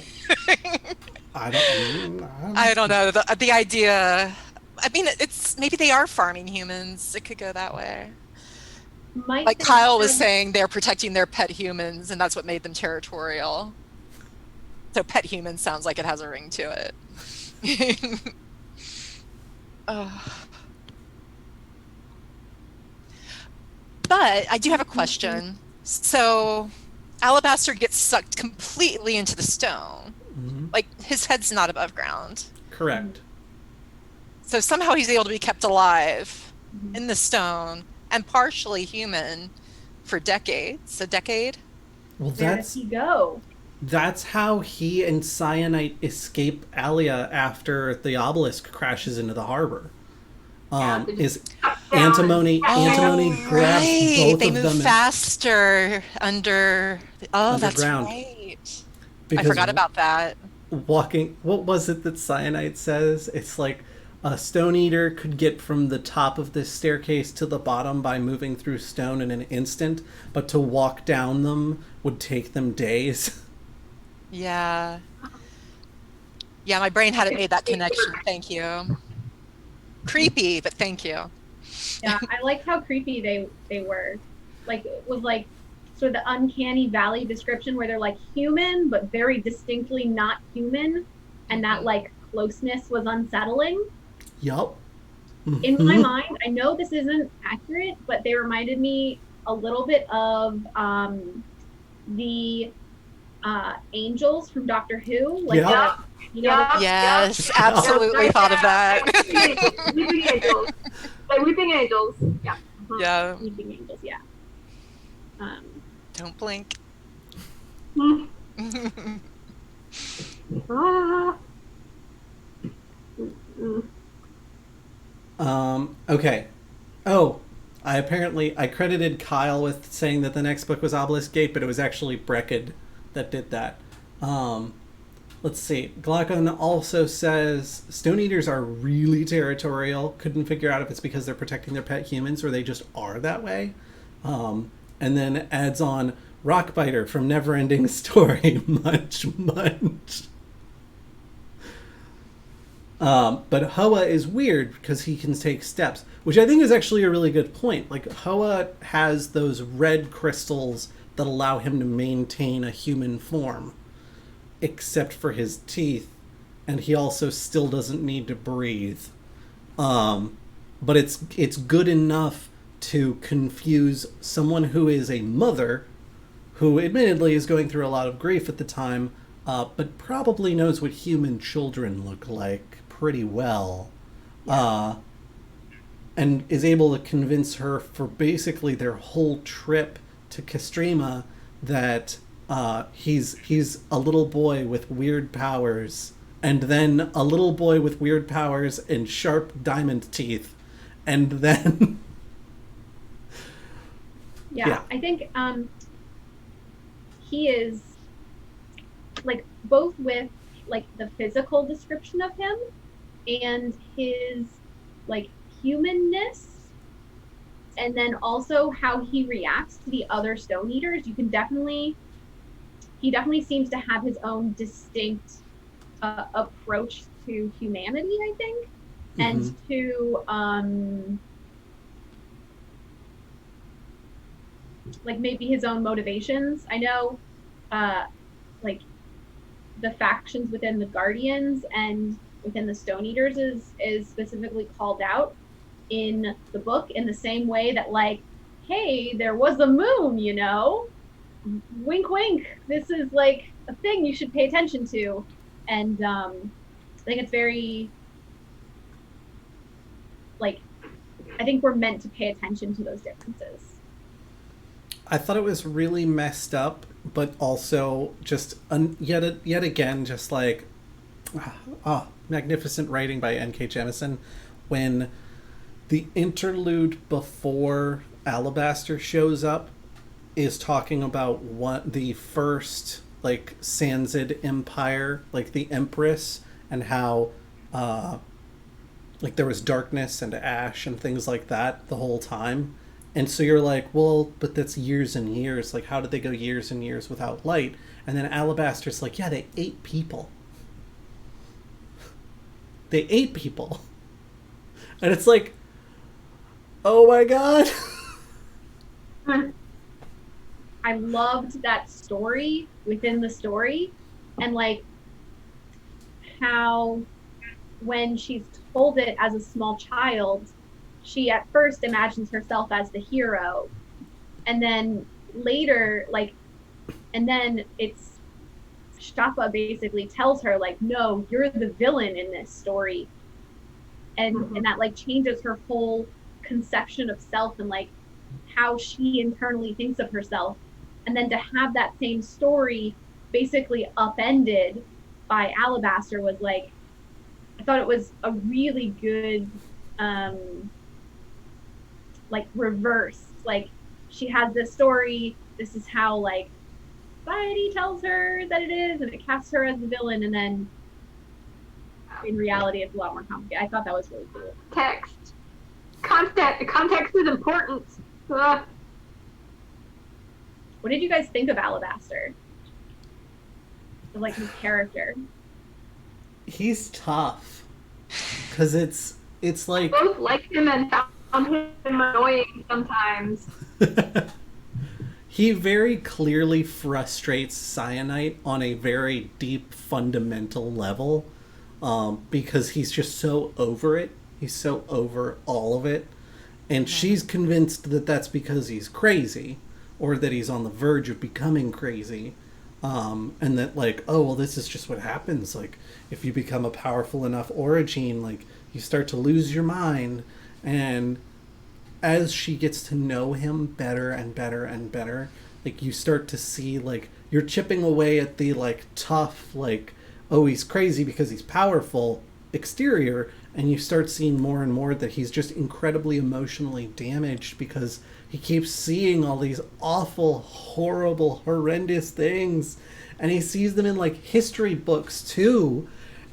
I don't know. The idea, I mean, it's maybe they are farming humans. It could go that way. Like Kyle was saying, they're protecting their pet humans, and that's what made them territorial. So pet human sounds like it has a ring to it. But I do have a question. So Alabaster gets sucked completely into the stone. Mm-hmm. Like his head's not above ground. Correct. So somehow he's able to be kept alive in the stone and partially human for decades. A decade? Well, where does he go? That's how he and Cyanite escape Alia after the obelisk crashes into the harbor. Is Antimony grabs both they of them. They move faster underground. That's right. I forgot about that. Walking, what was it that Cyanite says? It's like a Stone Eater could get from the top of this staircase to the bottom by moving through stone in an instant, but to walk down them would take them days. Yeah. Yeah, my brain hadn't made that connection. Thank you. Creepy, but thank you. Yeah, I like how creepy they were. Like, it was like sort of the uncanny valley description where they're like human, but very distinctly not human. And that like closeness was unsettling. Yup. In my mind, I know this isn't accurate, but they reminded me a little bit of the angels from Doctor Who. Like yes, absolutely thought of that. Weeping angels. Like Weeping Angels. Yeah. Yeah. Weeping angels, yeah. Don't blink. Okay. Oh, I credited Kyle with saying that the next book was Obelisk Gate, but it was actually Brecked that did that. Let's see. Glaucon also says Stone Eaters are really territorial. Couldn't figure out if it's because they're protecting their pet humans or they just are that way. And then adds on Rockbiter from Neverending Story. Much. But Hoa is weird because he can take steps, which I think is actually a really good point. Like, Hoa has those red crystals that allow him to maintain a human form, except for his teeth, and he also still doesn't need to breathe. But it's good enough to confuse someone who is a mother who admittedly is going through a lot of grief at the time, but probably knows what human children look like pretty well. And is able to convince her for basically their whole trip to Castrema that he's a little boy with weird powers, and then a little boy with weird powers and sharp diamond teeth, and then yeah. I think he is like both with like the physical description of him and his like humanness, and then also how he reacts to the other Stone Eaters. He definitely seems to have his own distinct approach to humanity, I think, and to like maybe his own motivations. I know like the factions within the Guardians and within the Stone Eaters is specifically called out in the book in the same way that, like, hey, there was a moon, you know, wink wink, this is like a thing you should pay attention to. And I think it's very like, I think we're meant to pay attention to those differences. I thought it was really messed up, but also just yet again, just like magnificent writing by N.K. Jemisin, when the interlude before Alabaster shows up is talking about what the first like Sanzid Empire, like the Empress, and how like there was darkness and ash and things like that the whole time. And so you're like, well, but that's years and years. Like, how did they go years and years without light? And then Alabaster's like, yeah, they ate people. They ate people. And it's like, oh my god. I loved that story within the story, and like how when she's told it as a small child, she at first imagines herself as the hero, and then later, like, and then it's Shapa basically tells her, like, no, you're the villain in this story. And that like changes her whole conception of self and like how she internally thinks of herself. And then to have that same story basically upended by Alabaster was like, I thought it was a really good like reverse. Like, she has this story, this is how like society tells her that it is, and it casts her as the villain, and then in reality it's a lot more complicated. I thought that was really cool. Context is important. Ugh. What did you guys think of Alabaster? Of like his character? He's tough. Because it's like... I both liked him and found him annoying sometimes. He very clearly frustrates Cyanite on a very deep, fundamental level. Because he's just so over it. He's so over all of it. And she's convinced that that's because he's crazy, or that he's on the verge of becoming crazy. And that, like, oh, well, this is just what happens. Like, if you become a powerful enough origin, like, you start to lose your mind. And as she gets to know him better and better and better, like, you start to see, like, you're chipping away at the, like, tough, like, oh, he's crazy because he's powerful exterior, and you start seeing more and more that he's just incredibly emotionally damaged because he keeps seeing all these awful, horrible, horrendous things, and he sees them in like history books too,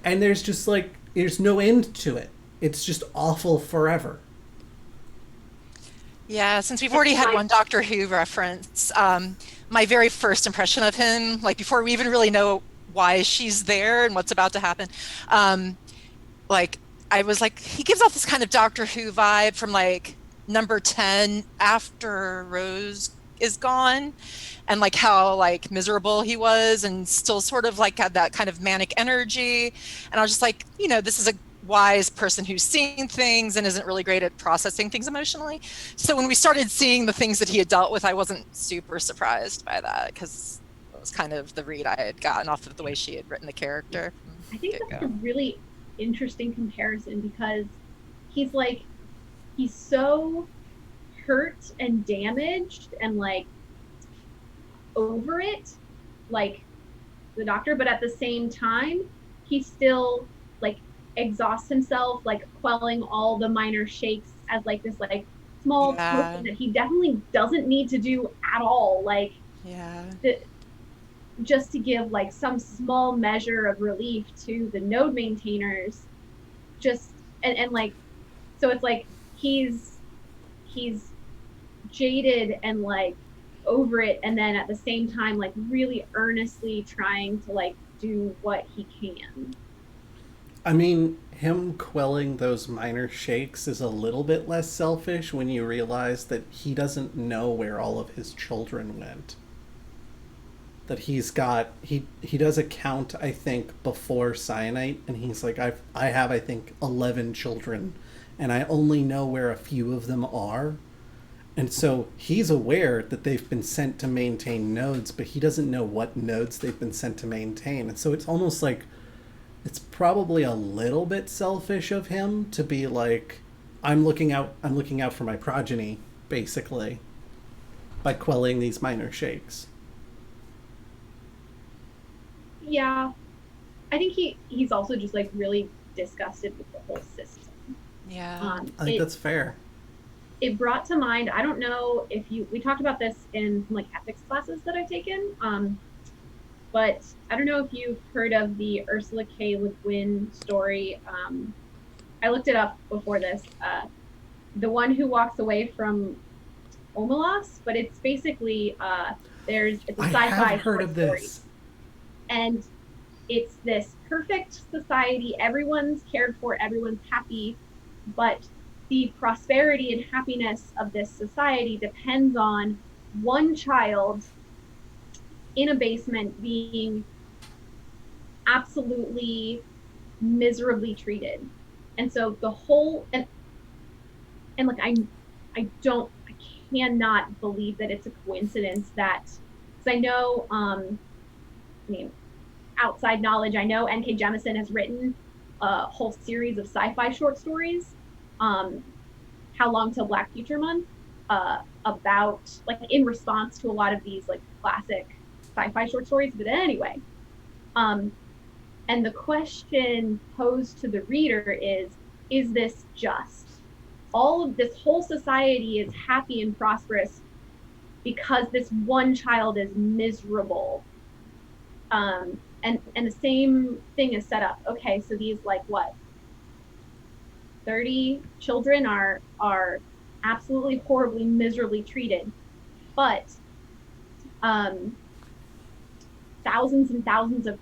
and there's just like, there's no end to it. It's just awful forever. Yeah, since we've already had one Doctor Who reference, my very first impression of him, like before we even really know why she's there and what's about to happen, like, I was like, he gives off this kind of Doctor Who vibe from like number 10 after Rose is gone, and like how like miserable he was and still sort of like had that kind of manic energy. And I was just like, you know, this is a wise person who's seen things and isn't really great at processing things emotionally. So when we started seeing the things that he had dealt with, I wasn't super surprised by that, because it was kind of the read I had gotten off of the way she had written the character. I think that's a really interesting comparison, because he's like, he's so hurt and damaged and like over it, like the Doctor, but at the same time he still like exhausts himself, like quelling all the minor shakes as like this like small token that he definitely doesn't need to do at all, like just to give like some small measure of relief to the node maintainers, just and like, so it's like he's jaded and like over it, and then at the same time like really earnestly trying to like do what he can. I mean, him quelling those minor shakes is a little bit less selfish when you realize that he doesn't know where all of his children went. That he's got, he does a count, I think, before Cyanite, and he's like, I have, I think, 11 children, and I only know where a few of them are. And so he's aware that they've been sent to maintain nodes, but he doesn't know what nodes they've been sent to maintain. And so it's almost like, it's probably a little bit selfish of him to be like, I'm looking out for my progeny, basically, by quelling these minor shakes. Yeah, I think he's also just like really disgusted with the whole system. Yeah, I think that's fair. It brought to mind, I don't know if we talked about this in some like ethics classes that I've taken, but I don't know if you've heard of the Ursula K. Le Guin story. I looked it up before this. The one who walks away from Omelas, but it's basically it's a sci-fi. I have heard of this. Story. And it's this perfect society. Everyone's cared for, everyone's happy, but the prosperity and happiness of this society depends on one child in a basement being absolutely miserably treated. And so the whole, and like, I cannot believe that it's a coincidence that, because I know, I mean, outside knowledge, I know N.K. Jemisin has written a whole series of sci-fi short stories, How Long Till Black Future Month, about like in response to a lot of these like classic sci-fi short stories. But anyway, and the question posed to the reader is this just? All of this whole society is happy and prosperous because this one child is miserable. And the same thing is set up. Okay, so these like what, 30 children are absolutely horribly miserably treated, but thousands and thousands of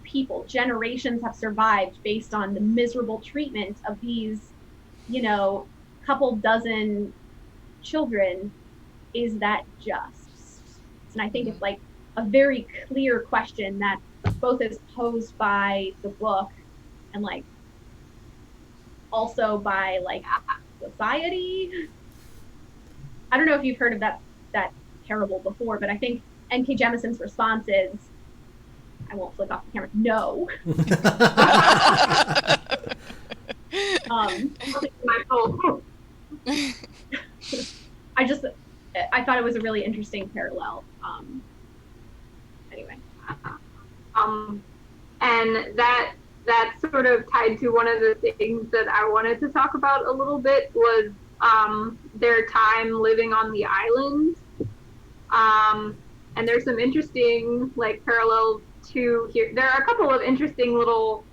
people, generations have survived based on the miserable treatment of these, couple dozen children. Is that just? And I think it's like a very clear question that both is posed by the book and like also by like society. I don't know if you've heard of that parable before, but I think N.K. Jemisin's response is, I won't flick off the camera, no. My fault. I thought it was a really interesting parallel. Anyway. And that's sort of tied to one of the things that I wanted to talk about a little bit was their time living on the island. And there's some interesting like parallels to here. There are a couple of interesting little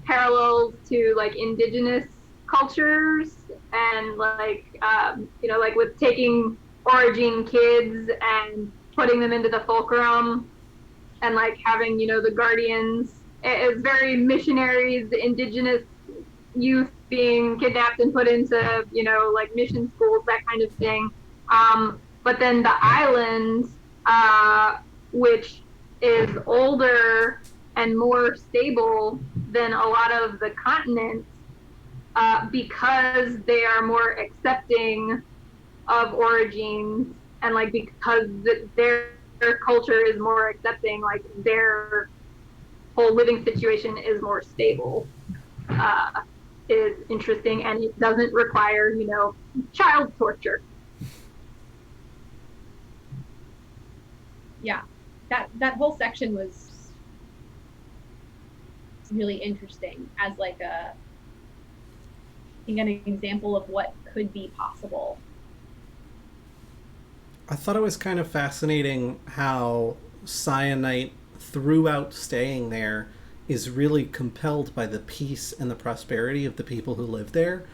parallels to like indigenous cultures and like like with taking origin kids and putting them into the fulcrum and like having the guardians. It's very missionaries, the indigenous youth being kidnapped and put into like mission schools, that kind of thing. But then the island, which is older and more stable than a lot of the continents, because they are more accepting of origins, and like because their culture is more accepting, like their whole living situation is more stable, is interesting, and it doesn't require, you know, child torture. Yeah, that whole section was really interesting as like a, I think, an example of what could be possible. I thought it was kind of fascinating how Cyanite, throughout staying there, is really compelled by the peace and the prosperity of the people who live there,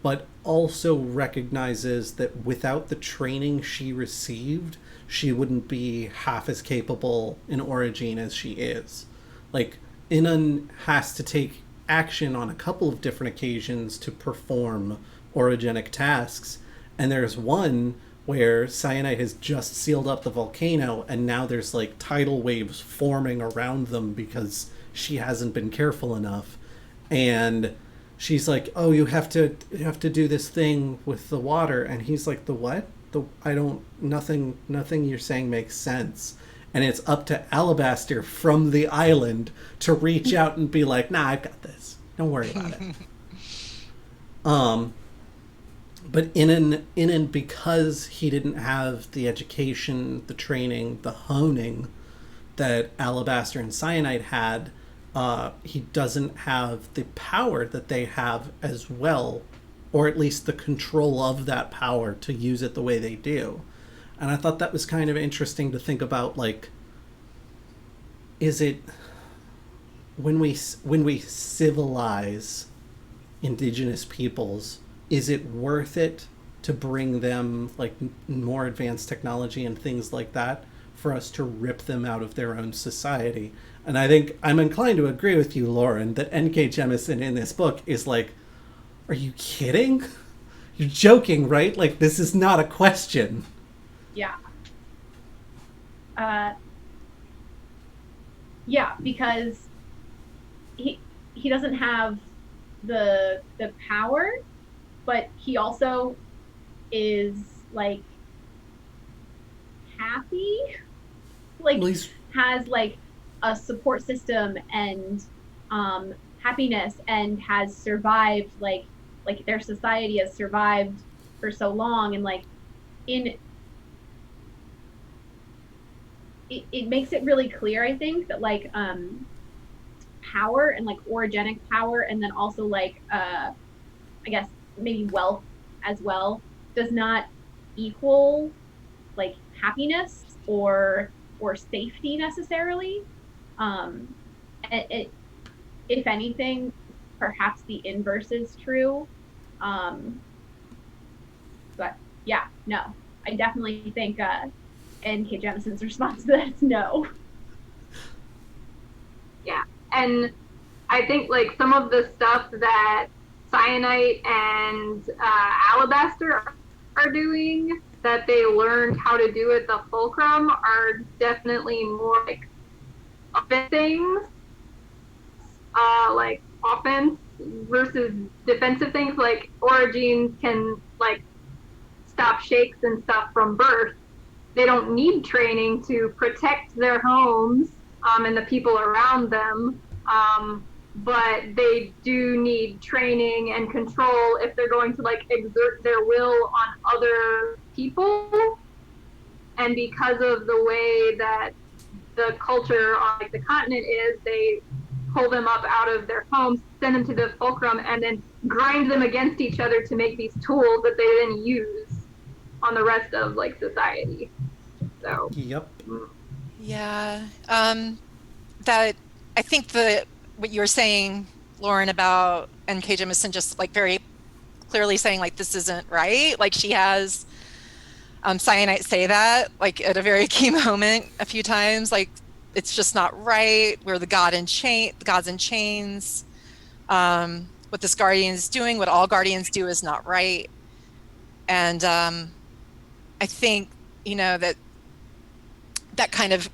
but also recognizes that without the training she received, she wouldn't be half as capable in Origin as she is. Like, Inan has to take action on a couple of different occasions to perform orogenic tasks, and there's one where Cyanite has just sealed up the volcano, and now there's like tidal waves forming around them because she hasn't been careful enough. And she's like, "Oh, you have to do this thing with the water," and he's like, "The what? The I don't nothing you're saying makes sense." And it's up to Alabaster from the island to reach out and be like, "Nah, I've got this. Don't worry about it." But Inan, because he didn't have the education, the training, the honing that Alabaster and Cyanide had, he doesn't have the power that they have as well, or at least the control of that power to use it the way they do. And I thought that was kind of interesting to think about, like, is it when we civilize indigenous peoples, is it worth it to bring them like more advanced technology and things like that for us to rip them out of their own society? And I think I'm inclined to agree with you, Lauren, that N.K. Jemisin in this book is like, are you kidding? You're joking, right? Like, this is not a question. Yeah. Yeah, because he doesn't have the power, but he also is like happy, like has like a support system and happiness, and has survived, like their society has survived for so long, and like it makes it really clear, I think, that like power and like orogenic power, and then also like I guess maybe wealth as well, does not equal like happiness or safety necessarily. If anything, perhaps the inverse is true. But yeah, no, I definitely think N.K. Jemisin's response to that is no. Yeah, and I think like some of the stuff that Cyanite and Alabaster are doing that they learned how to do at the Fulcrum are definitely more like offense things, like offense versus defensive things. Like Origins can like stop shakes and stuff from birth. They don't need training to protect their homes and the people around them, but they do need training and control if they're going to like exert their will on other people. And because of the way that the culture on like the continent is, they pull them up out of their homes, send them to the Fulcrum, and then grind them against each other to make these tools that they then use on the rest of like society. So yep. Yeah, that I think what you were saying, Lauren, about N.K. Jemisin just like very clearly saying like this isn't right. Like she has Cyanite say that like at a very key moment a few times. Like it's just not right. We're the gods in chains. What this guardian is doing, what all guardians do, is not right. And I think that kind of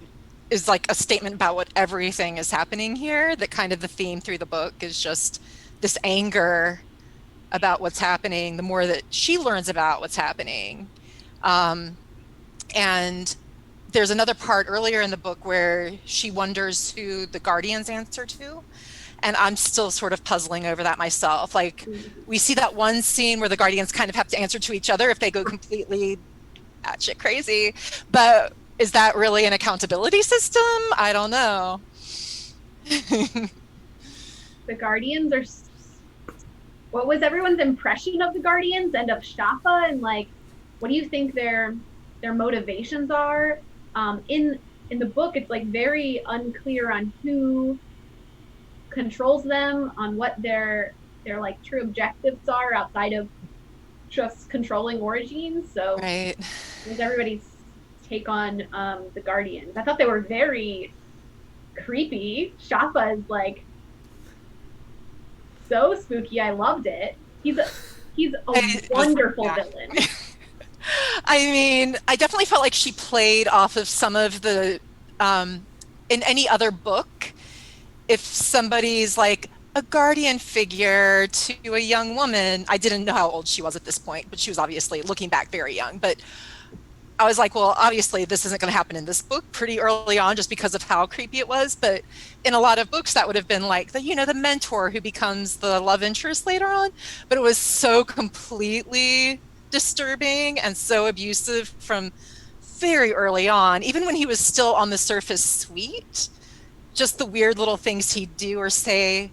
is like a statement about what everything is happening here. That kind of the theme through the book is just this anger about what's happening, the more that she learns about what's happening. And there's another part earlier in the book where she wonders who the Guardians answer to. And I'm still sort of puzzling over that myself. Like, we see that one scene where the Guardians kind of have to answer to each other if they go completely batshit crazy. But is that really an accountability system? I don't know. The Guardians are... What was everyone's impression of the Guardians and of Shafa? And, like, what do you think their motivations are? In the book, it's, like, very unclear on who controls them, on what their like true objectives are outside of just controlling Origins. So right. What's everybody's take on the Guardians? I thought they were very creepy. Shafa is like so spooky. I loved it. He's a wonderful villain. I mean, I definitely felt like she played off of some of the in any other book, if somebody's like a guardian figure to a young woman, I didn't know how old she was at this point, but she was obviously, looking back, very young. But I was like, well, obviously this isn't going to happen in this book pretty early on just because of how creepy it was. But in a lot of books, that would have been like the mentor who becomes the love interest later on. But it was so completely disturbing and so abusive from very early on, even when he was still on the surface sweet. Just the weird little things he'd do or say,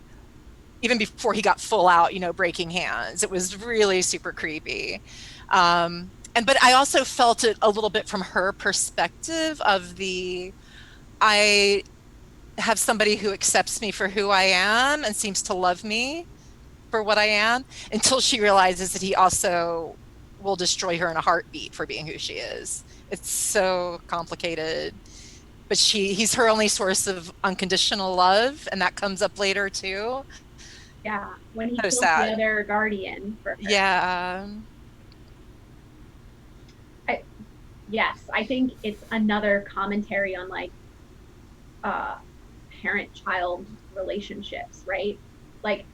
even before he got full out, breaking hands. It was really super creepy. But I also felt it a little bit from her perspective of I have somebody who accepts me for who I am and seems to love me for what I am, until she realizes that he also will destroy her in a heartbeat for being who she is. It's so complicated. But he's her only source of unconditional love, and that comes up later too. Yeah, when he kills the other guardian for her. Yeah. I think it's another commentary on like parent-child relationships, right? Like,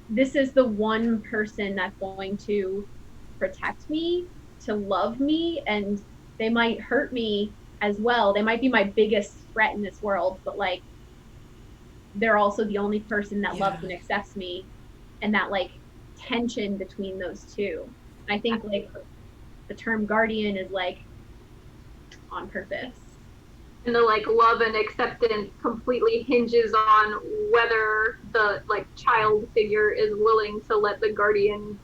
this is the one person that's going to protect me, to love me, and they might hurt me as well. They might be my biggest threat in this world, but like, they're also the only person that loves and accepts me, and that like tension between those two. And I think like the term guardian is like on purpose. And the like love and acceptance completely hinges on whether the like child figure is willing to let the guardian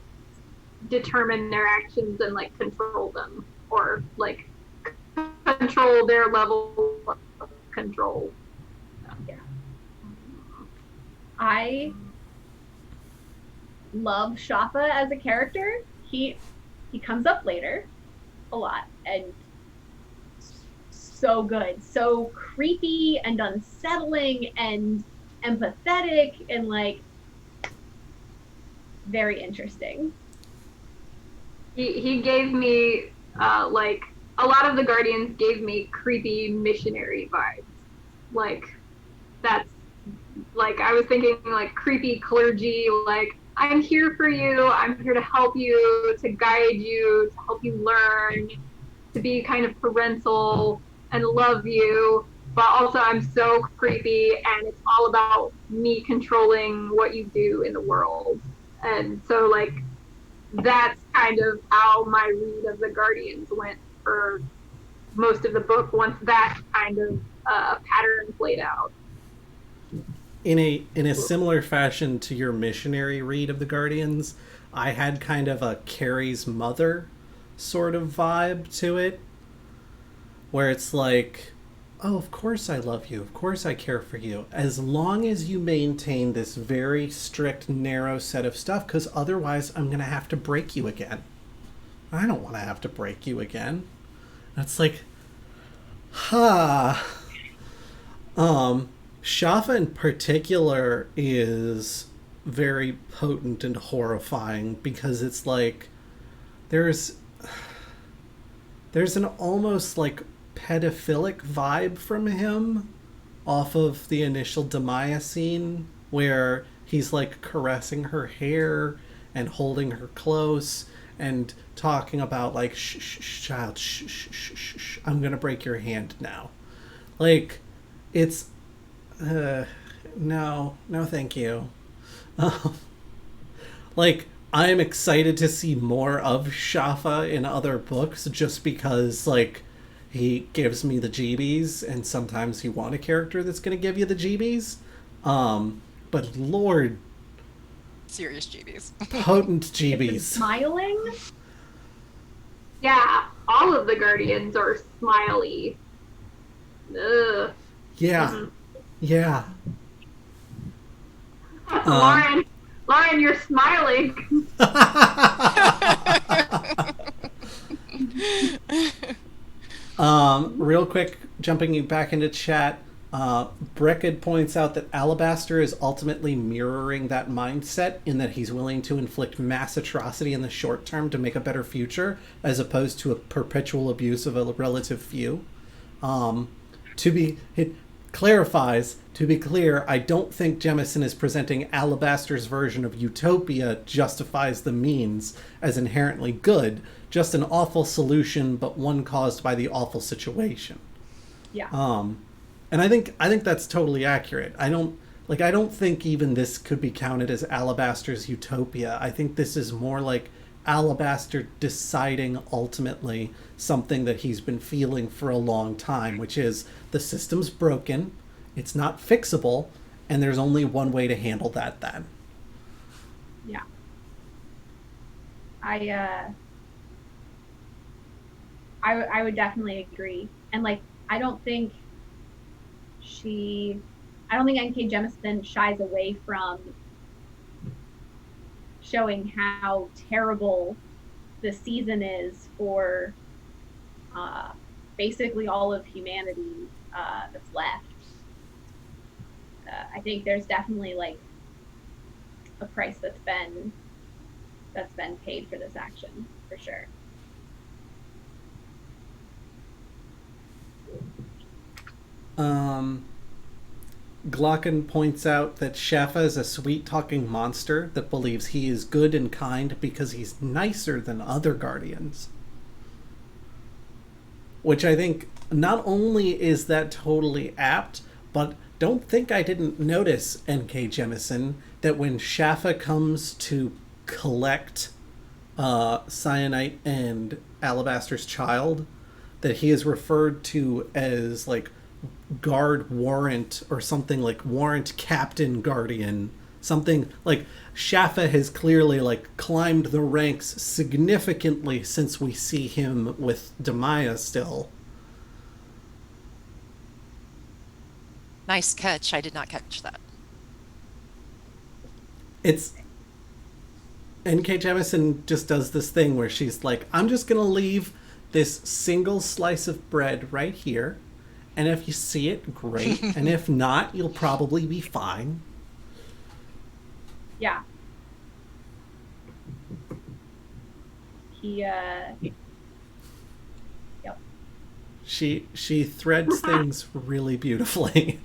determine their actions and like control them, or like control their level of control. Yeah. I love Shafa as a character. He comes up later a lot, and so good, so creepy and unsettling and empathetic and like very interesting. He gave me like a lot of the Guardians gave me creepy missionary vibes. Like, that's like, I was thinking like creepy clergy, like, I'm here for you, I'm here to help you, to guide you, to help you learn, to be kind of parental and love you, but also I'm so creepy and it's all about me controlling what you do in the world. And so like, that's kind of how my read of the Guardians went for most of the book, once that kind of pattern played out. In a similar fashion to your missionary read of the Guardians, I had kind of a Carrie's mother sort of vibe to it, where it's like, oh, of course I love you, of course I care for you, as long as you maintain this very strict, narrow set of stuff, because otherwise I'm going to have to break you again. I don't want to have to break you again. That's like, Shafa in particular is very potent and horrifying, because it's like there's an almost like pedophilic vibe from him off of the initial Demaya scene, where he's like caressing her hair and holding her close and talking about like, shh, child, shh, I'm gonna break your hand now. Like, it's, no, thank you. Like, I'm excited to see more of Shafa in other books just because, like, he gives me the jeebies, and sometimes you want a character that's going to give you the jeebies. But Lord... Serious jeebies. Potent jeebies. Smiling? Yeah, all of the Guardians are smiley. Ugh. Yeah. Mm-hmm. Yeah. Lauren, you're smiling. Real quick, jumping back into chat, Breckid points out that Alabaster is ultimately mirroring that mindset in that he's willing to inflict mass atrocity in the short term to make a better future, as opposed to a perpetual abuse of a relative few. It clarifies, to be clear, I don't think Jemisin is presenting Alabaster's version of utopia justifies the means as inherently good, just an awful solution, but one caused by the awful situation. Yeah. And I think that's totally accurate. I don't think even this could be counted as Alabaster's utopia. I think this is more like Alabaster deciding ultimately something that he's been feeling for a long time, which is the system's broken, it's not fixable, and there's only one way to handle that then. Yeah. I would definitely agree. And like, I don't think N.K. Jemisin shies away from showing how terrible the season is for basically all of humanity that's left. I think there's definitely like a price that's been paid for this action, for sure. Glocken points out that Shafa is a sweet-talking monster that believes he is good and kind because he's nicer than other Guardians. Which I think not only is that totally apt, but don't think I didn't notice, N.K. Jemisin, that when Shafa comes to collect Cyanite and Alabaster's child, that he is referred to as, like, guard warrant or something, like warrant captain guardian, something like Shafa has clearly like climbed the ranks significantly since we see him with Demaya still. Nice catch. I did not catch that. It's N.K. Jemisin just does this thing where she's like, I'm just gonna leave this single slice of bread right here, and if you see it, great. And if not, you'll probably be fine. Yeah. Yep. She threads things really beautifully.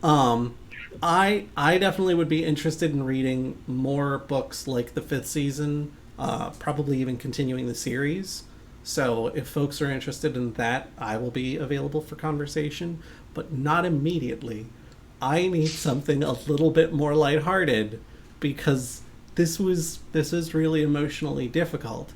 I definitely would be interested in reading more books like the 5th season, probably even continuing the series. So if folks are interested in that, I will be available for conversation, but not immediately. I need something a little bit more lighthearted because this was really emotionally difficult.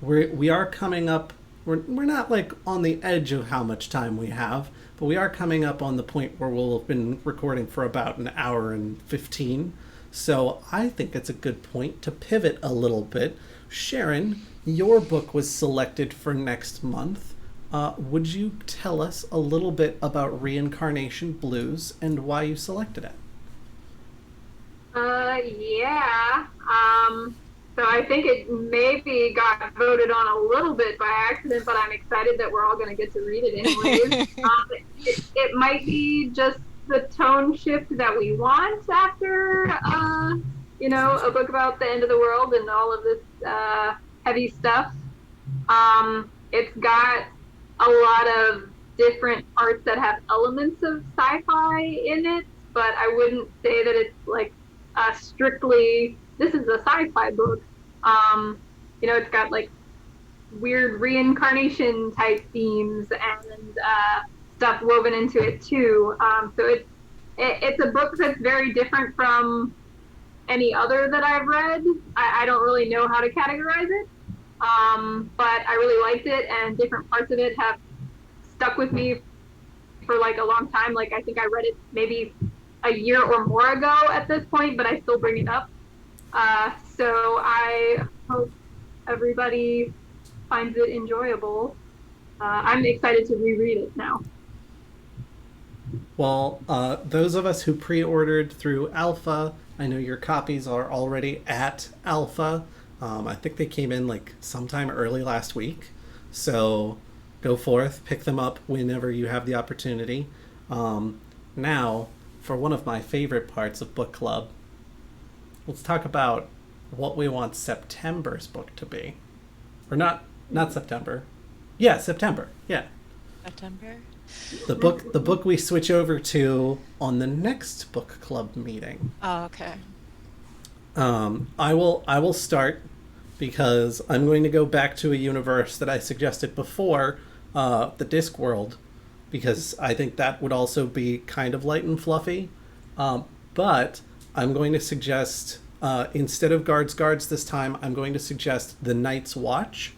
We are coming up. We're not like on the edge of how much time we have, but we are coming up on the point where we'll have been recording for about an hour and 15. So I think it's a good point to pivot a little bit. Sharon, your book was selected for next month. Would you tell us a little bit about Reincarnation Blues and why you selected it? Yeah. So I think it maybe got voted on a little bit by accident, but I'm excited that we're all going to get to read it anyways. It might be just the tone shift that we want after, a book about the end of the world and all of this heavy stuff. It's got a lot of different parts that have elements of sci-fi in it, but I wouldn't say that it's like a strictly this is a sci-fi book. It's got like weird reincarnation type themes and stuff woven into it too. So it's a book that's very different from any other that I've read. I don't really know how to categorize it, but I really liked it, and different parts of it have stuck with me for like a long time. Like I think I read it maybe a year or more ago at this point, but I still bring it up. So I hope everybody finds it enjoyable. I'm excited to reread it now. Well, those of us who pre-ordered through Alpha, I know your copies are already at Alpha. I think they came in like sometime early last week. So go forth, pick them up whenever you have the opportunity. Now, for one of my favorite parts of book club, let's talk about what we want September's book to be. Or not September. Yeah, September. Yeah. September. The book we switch over to on the next book club meeting. Oh, okay. I will start because I'm going to go back to a universe that I suggested before, the Discworld, because I think that would also be kind of light and fluffy. But I'm going to suggest, instead of Guards this time, I'm going to suggest The Night's Watch,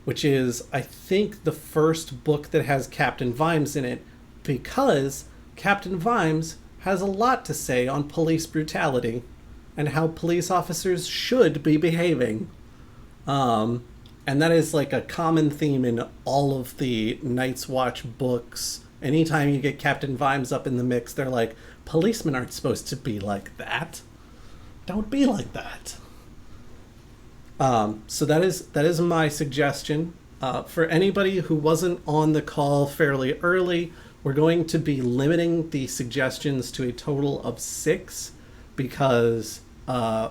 which is, I think, the first book that has Captain Vimes in it, because Captain Vimes has a lot to say on police brutality and how police officers should be behaving. And that is like a common theme in all of the Night's Watch books. Anytime you get Captain Vimes up in the mix, they're like, policemen aren't supposed to be like that. Don't be like that. So that is my suggestion. For anybody who wasn't on the call fairly early, we're going to be limiting the suggestions to a total of 6 because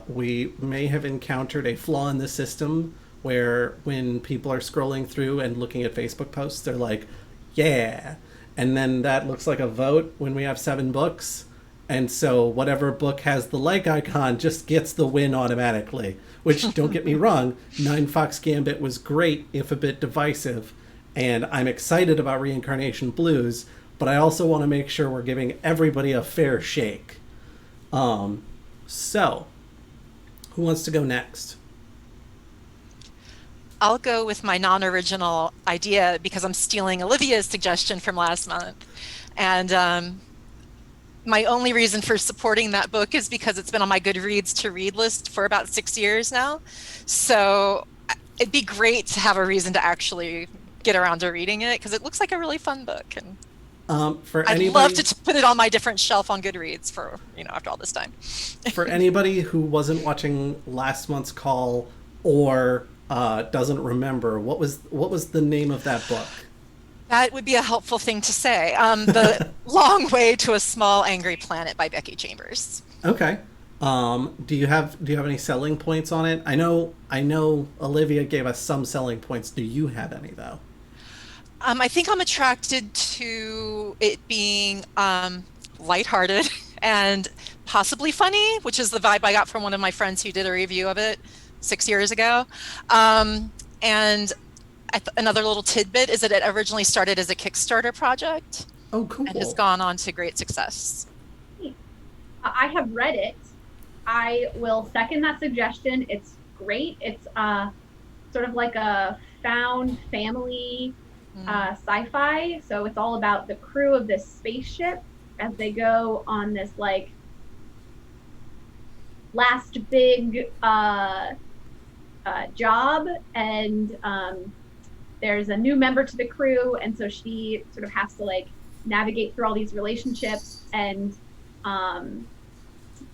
we may have encountered a flaw in the system where when people are scrolling through and looking at Facebook posts, they're like, yeah. And then that looks like a vote when we have 7 books. And so whatever book has the like icon just gets the win automatically. Which, don't get me wrong, 9 Fox Gambit was great, if a bit divisive. And I'm excited about Reincarnation Blues, but I also want to make sure we're giving everybody a fair shake. So, who wants to go next? I'll go with my non-original idea because I'm stealing Olivia's suggestion from last month. And my only reason for supporting that book is because it's been on my Goodreads to read list for about 6 years now. So it'd be great to have a reason to actually get around to reading it because it looks like a really fun book. And I'd love to put it on my different shelf on Goodreads for, after all this time. For anybody who wasn't watching last month's call or doesn't remember, what was the name of that book? That would be a helpful thing to say. The Long Way to a Small Angry Planet by Becky Chambers. Okay. Do you have any selling points on it? I know Olivia gave us some selling points. Do you have any though? I think I'm attracted to it being lighthearted and possibly funny, which is the vibe I got from one of my friends who did a review of it 6 years ago. And another little tidbit is that it originally started as a Kickstarter project. Oh, cool. And has gone on to great success. I have read it. I will second that suggestion. It's great. It's sort of like a found family sci-fi. So it's all about the crew of this spaceship as they go on this like last big job, and there's a new member to the crew, and so she sort of has to like navigate through all these relationships, and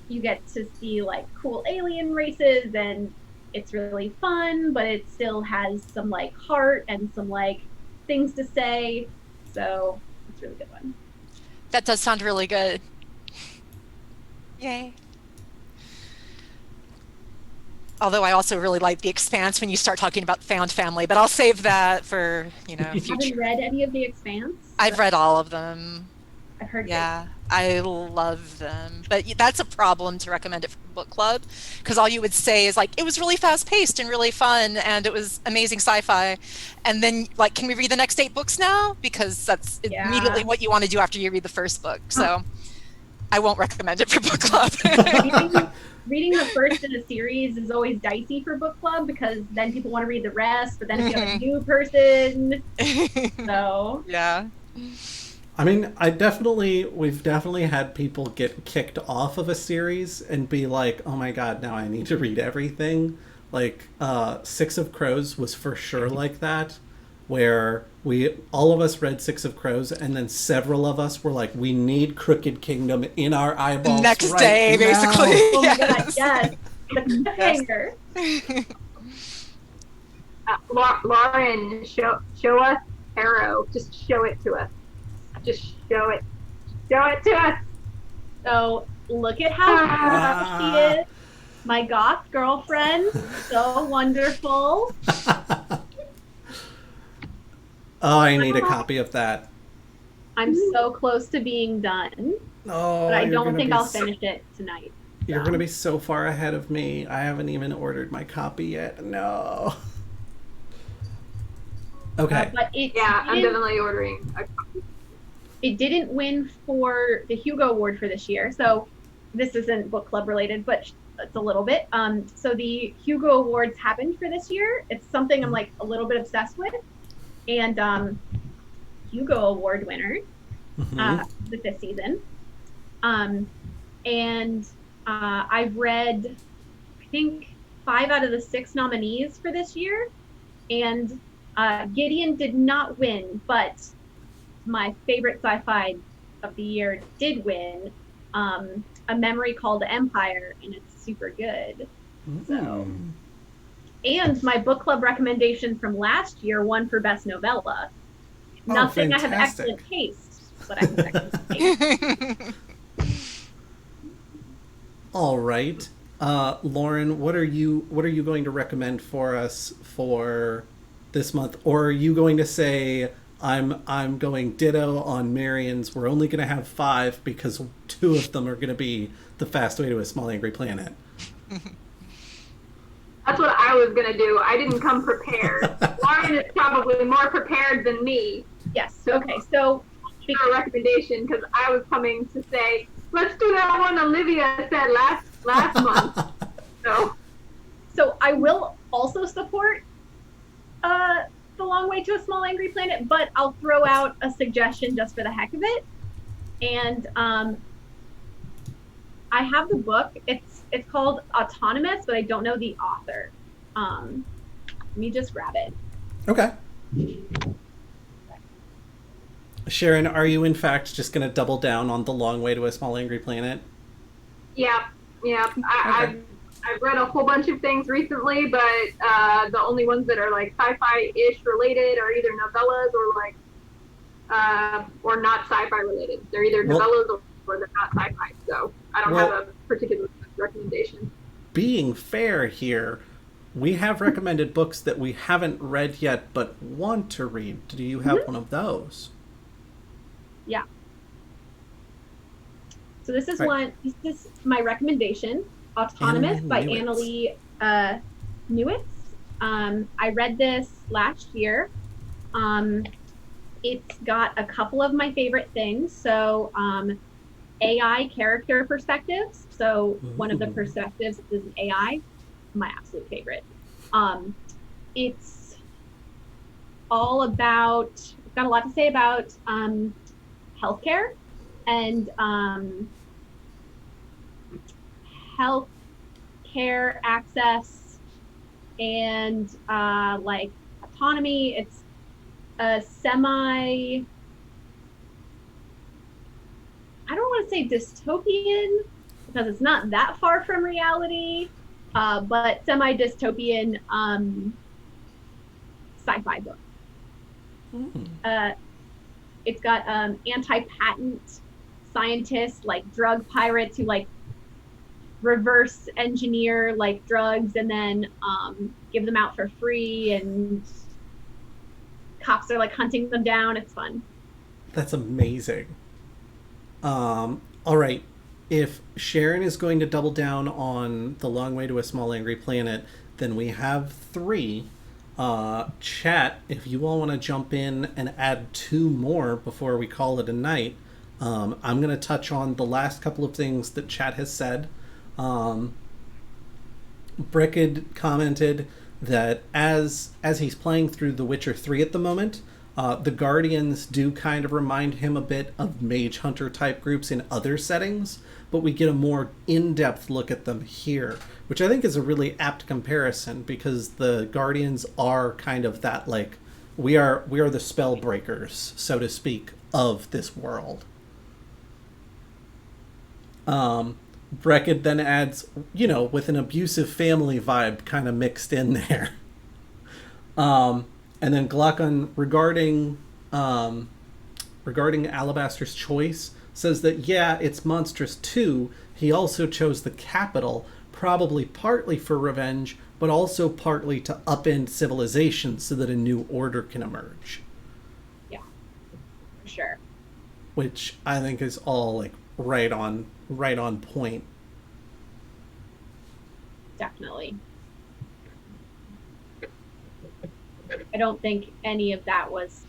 you get to see like cool alien races, and it's really fun, but it still has some like heart and some like things to say. So it's a really good one. That does sound really good. Yay. Although I also really like The Expanse when you start talking about found family, but I'll save that for, future. Haven't read any of The Expanse? I've read all of them. I've heard. Yeah. I love them, but that's a problem to recommend it for book club, because all you would say is like, it was really fast paced and really fun, and it was amazing sci-fi, and then like, can we read the next 8 books now? Because that's immediately what you want to do after you read the first book. So I won't recommend it for book club. Reading the first in a series is always dicey for book club, because then people want to read the rest, but then if you have a new person, so yeah. I mean, we've definitely had people get kicked off of a series and be like, oh my god, now I need to read everything. Like, Six of Crows was for sure like that, where all of us read Six of Crows, and then several of us were like, we need Crooked Kingdom in our eyeballs next right day, now. basically. Oh my god, yes. The cliffhanger. Lauren, show us Arrow. Just show it to us. Just show it. Show it to us. So look at how beautiful she is. My goth girlfriend. So wonderful. Oh, I need a copy of that. I'm so close to being done. Oh, but I don't think I'll finish it tonight. You're going to be so far ahead of me. I haven't even ordered my copy yet. No. Okay. But I'm definitely ordering a copy. It didn't win for the Hugo Award for this year, so this isn't book club related, but it's a little bit. So the Hugo Awards happened for this year. It's something I'm like a little bit obsessed with, and Hugo Award winner, the 5th season, and I've read, I think, 5 out of the 6 nominees for this year, and Gideon did not win, but my favorite sci-fi of the year did win, A Memory Called Empire, and it's super good. So, and my book club recommendation from last year won for best novella. Nothing. Fantastic. I have excellent taste, but I have excellent taste. All right, Lauren, what are you going to recommend for us for this month? Or are you going to say, I'm going ditto on Marion's, we're only going to have 5 because 2 of them are going to be The Fast Way to a Small Angry Planet? That's what I was going to do. I didn't come prepared. Lauren is probably more prepared than me. Yes. Okay. So, a recommendation, because I was coming to say, let's do that one Olivia said last month. So I will also support The Long Way to a Small Angry Planet, but I'll throw out a suggestion just for the heck of it. And I have the book. It's called Autonomous, but I don't know the author. Let me just grab it. Okay. Sharon, are you in fact just going to double down on The Long Way to a Small Angry Planet? Yeah. I've read a whole bunch of things recently, but the only ones that are like sci-fi-ish related are either novellas or not sci-fi related. They're either novellas or they're not sci-fi. So I don't have a particular recommendation. Being fair here, we have recommended books that we haven't read yet but want to read. Do you have one of those? Yeah. So this is This is my recommendation. Autonomous by Annalee Newitz. I read this last year. It's got a couple of my favorite things. So AI character perspectives. So one of the perspectives is an AI, my absolute favorite. It's all about, it's got a lot to say about healthcare and health care access and like autonomy. It's a I don't want to say dystopian because it's not that far from reality, but semi-dystopian sci-fi book. It's got anti-patent scientists, like drug pirates who like reverse engineer like drugs and then give them out for free, and cops are like hunting them down. It's fun. That's amazing. All right. If Sharon is going to double down on The Long Way to a Small Angry Planet, then we have 3. Chat, if you all want to jump in and add 2 more before we call it a night, I'm going to touch on the last couple of things that chat has said. Brickid commented that as he's playing through The Witcher 3 at the moment, the Guardians do kind of remind him a bit of Mage Hunter type groups in other settings, but we get a more in-depth look at them here, which I think is a really apt comparison, because the Guardians are kind of that, like, we are the spell breakers, so to speak, of this world. Breckett then adds, with an abusive family vibe kind of mixed in there. And then Glockon, regarding Alabaster's choice, says that, yeah, it's monstrous too. He also chose the capital, probably partly for revenge, but also partly to upend civilization so that a new order can emerge. Yeah, for sure. Which I think is all, like, right on point. Definitely. I don't think any of that was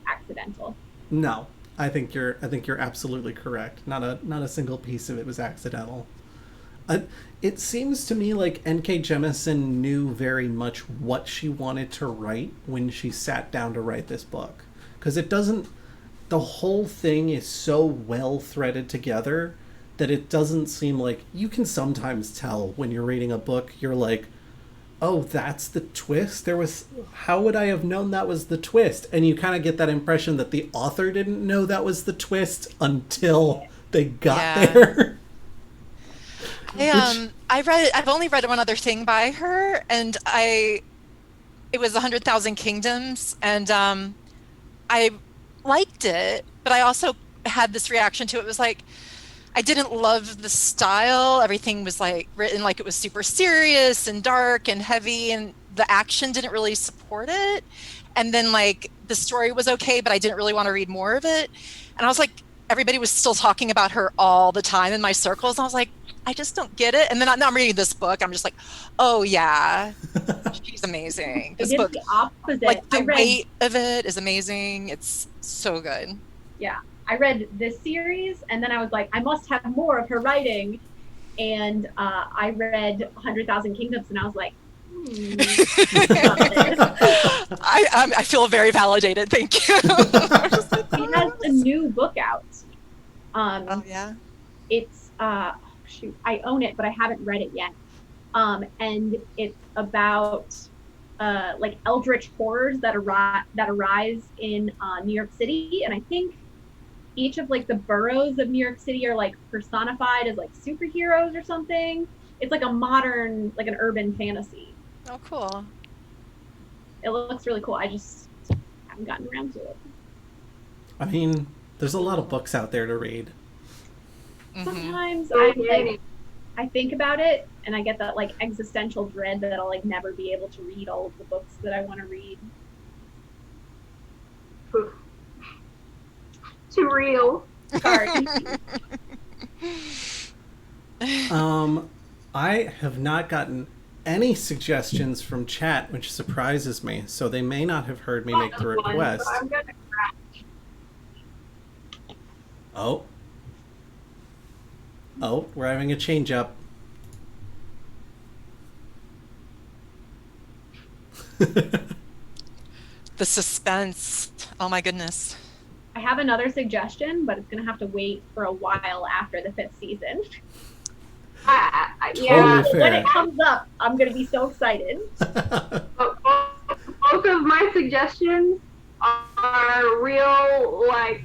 accidental. No, I think you're absolutely correct. Not a single piece of it was accidental. It seems to me like N.K. Jemisin knew very much what she wanted to write when she sat down to write this book, because the whole thing is so well threaded together that it doesn't seem like, you can sometimes tell when you're reading a book, you're like, oh, that's the twist? How would I have known that was the twist? And you kind of get that impression that the author didn't know that was the twist until they got there. I've only read one other thing by her, and it was 100,000 Kingdoms, and I liked it, but I also had this reaction to it. It was like, I didn't love the style. Everything was like written like it was super serious and dark and heavy, and the action didn't really support it. And then, like, the story was okay, but I didn't really want to read more of it. And I was like, everybody was still talking about her all the time in my circles. And I was like, I just don't get it. And then I'm reading this book. I'm just like, oh yeah, she's amazing. This book, the opposite. Like, the weight of it is amazing. It's so good. Yeah. I read this series, and then I was like, I must have more of her writing. And I read 100,000 Kingdoms, and I was like, I feel very validated. Thank you. She has a new book out. Oh yeah. It's shoot, I own it, but I haven't read it yet. And it's about like eldritch horrors that arise in New York City, and I think each of, like, the boroughs of New York City are, like, personified as, like, superheroes or something. It's like a modern, like, an urban fantasy. Oh, cool. It looks really cool. I just haven't gotten around to it. I mean, there's a lot of books out there to read. Sometimes I think about it, and I get that, like, existential dread that I'll, like, never be able to read all of the books that I want to read. Too real. Sorry. I have not gotten any suggestions from chat, which surprises me. So they may not have heard me make the request. So I'm gonna Oh, we're having a change up. The suspense. Oh my goodness. I have another suggestion, but it's going to have to wait for a while after the 5th season. Yeah, Totally when it comes up, I'm going to be so excited. both of my suggestions are real, like,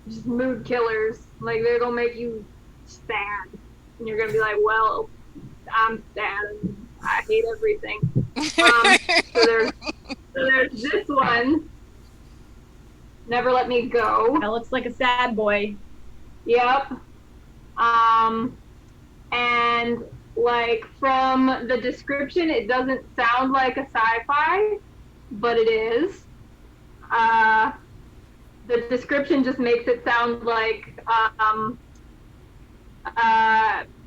just mood killers. Like, they're going to make you sad. And you're going to be like, well, I'm sad and I hate everything. So there's this one. Never Let Me Go. That looks like a sad boy. Yep. And, like, from the description, it doesn't sound like a sci-fi, but it is. The description just makes it sound like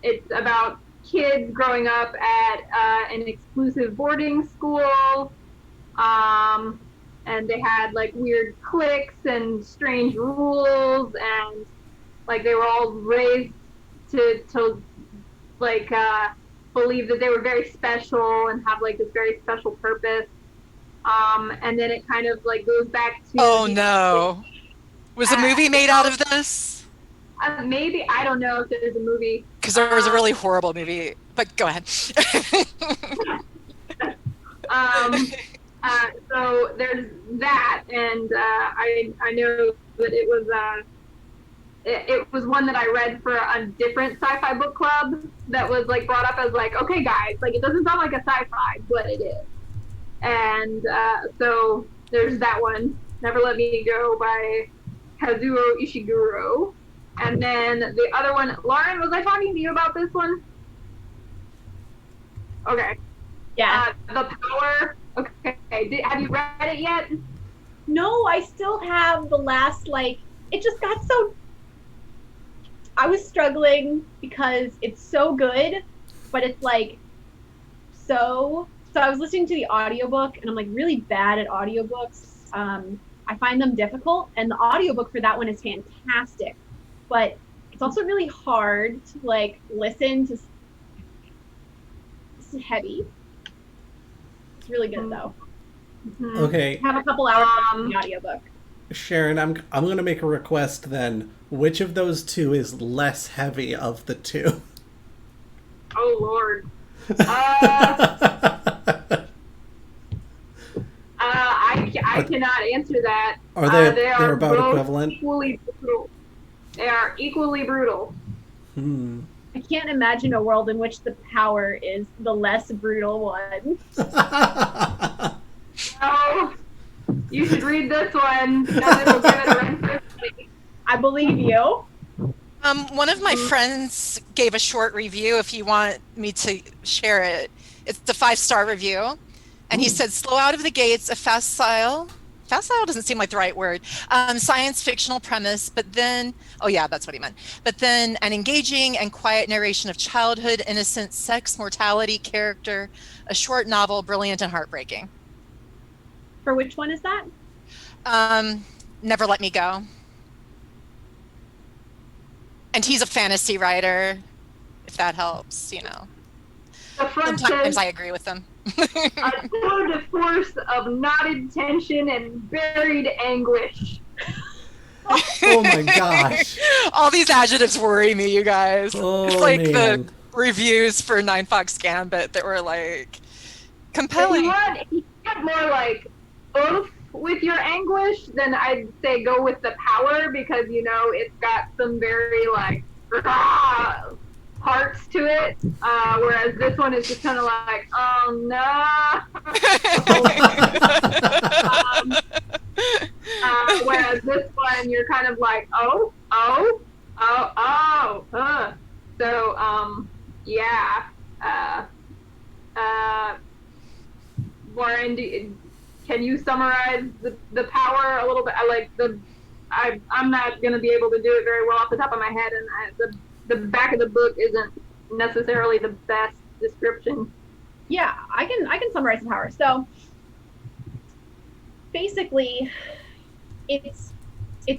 It's about kids growing up at an exclusive boarding school, and they had like weird cliques and strange rules, and like they were all raised to like believe that they were very special and have like this very special purpose. And then it kind of like goes back to Oh no. Was a movie made out of this? Maybe, I don't know if there's a movie. Because there was a really horrible movie, but go ahead. So there's that, and I know that it was one that I read for a different sci-fi book club that was like brought up as like, okay guys, like it doesn't sound like a sci-fi, but it is. And so there's that one, Never Let Me Go by Kazuo Ishiguro. And then the other one, Lauren, was I talking to you about this one? Okay. Yeah. The Power. Okay. Have you read it yet? No, I still have the last, like, it just got so, I was struggling because it's so good, but it's like so I was listening to the audiobook, and I'm like really bad at audiobooks. I find them difficult, and the audiobook for that one is fantastic, but it's also really hard to like listen to. This is heavy. It's really good though. Mm-hmm. Okay. Have a couple hours in the audiobook. Sharon, I'm going to make a request then. Which of those two is less heavy of the two? Oh Lord. I cannot answer that. Are they? They they're are about both equivalent. Equally brutal. They are equally brutal. I can't imagine a world in which the Power is the less brutal one. Oh, you should read this one. That will give it a run for its money. I believe you. One of my friends gave a short review, if you want me to share it. It's a 5-star review. And he said, slow out of the gates, a facile doesn't seem like the right word, science fictional premise, but then, oh yeah, that's what he meant. But then an engaging and quiet narration of childhood, innocence, sex, mortality, character, a short novel, brilliant and heartbreaking. For which one is that? Never Let Me Go. And he's a fantasy writer, if that helps, you know. Sometimes I agree with them. A tour de force of knotted tension and buried anguish. Oh my gosh. All these adjectives worry me, you guys. Oh, it's like man. the reviews for 9 Fox Gambit that were like compelling. If you get more like oof with your anguish, then I'd say go with the Power, because you know it's got some very like parts to it, whereas this one is just kind of like, oh no. Whereas this one, you're kind of like, oh. So, yeah. Lauren, can you summarize the Power a little bit? I'm not going to be able to do it very well off the top of my head, and the back of the book isn't necessarily the best description. Yeah, I can summarize the Power. So basically, it's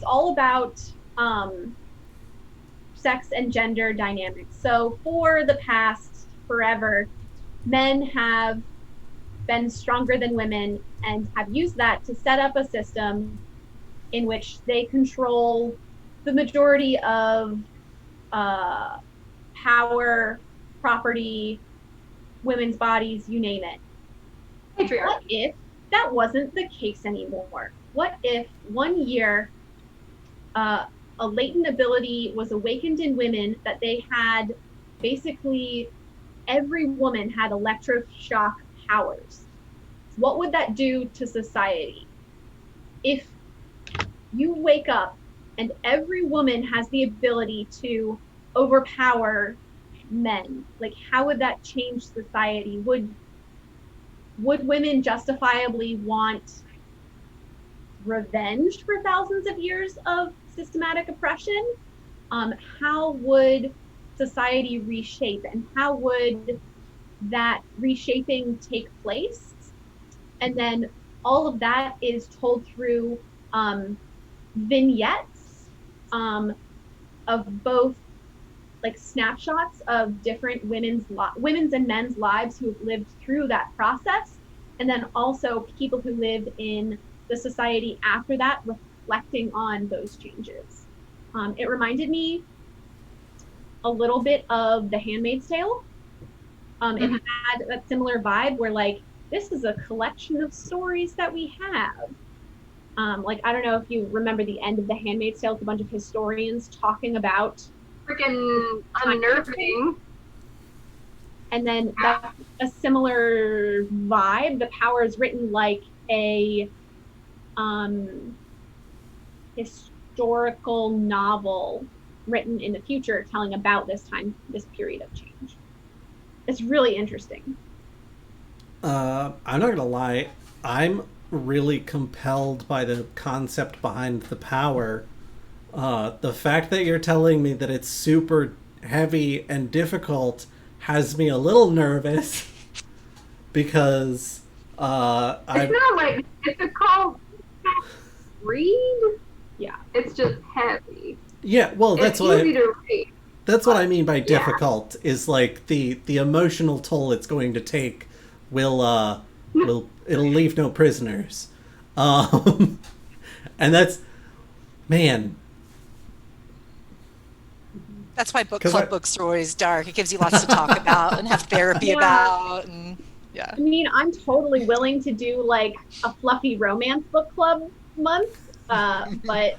all about sex and gender dynamics. So for the past forever, men have been stronger than women and have used that to set up a system in which they control the majority of power, property, women's bodies, you name it. Patriarchy. What if that wasn't the case anymore? What if one year a latent ability was awakened in women that they had, basically every woman had electroshock powers? What would that do to society? If you wake up and every woman has the ability to overpower men, like how would that change society? Would women justifiably want revenge for thousands of years of systematic oppression? how would society reshape, and how would that reshaping take place? And then all of that is told through vignettes of both like snapshots of different women's and men's lives who have lived through that process, and then also people who live in the society after that, reflecting on those changes. It reminded me a little bit of The Handmaid's Tale. It had that similar vibe where like, this is a collection of stories that we have. Like, I don't know if you remember the end of The Handmaid's Tale, with a bunch of historians talking about freaking unnerving. And then that's a similar vibe. The Power is written like a historical novel written in the future, telling about this period of change. It's really interesting. I'm not gonna lie, I'm really compelled by the concept behind The Power. The fact that you're telling me that it's super heavy and difficult has me a little nervous, because it's not like difficult to read. Yeah, it's just heavy. Yeah, well, that's what easy to read. That's what I mean by difficult, is like the emotional toll it's going to take it'll leave no prisoners. And that's, man. That's why book club books are always dark. It gives you lots to talk about and have therapy about. And yeah. I mean, I'm totally willing to do like a fluffy romance book club month, but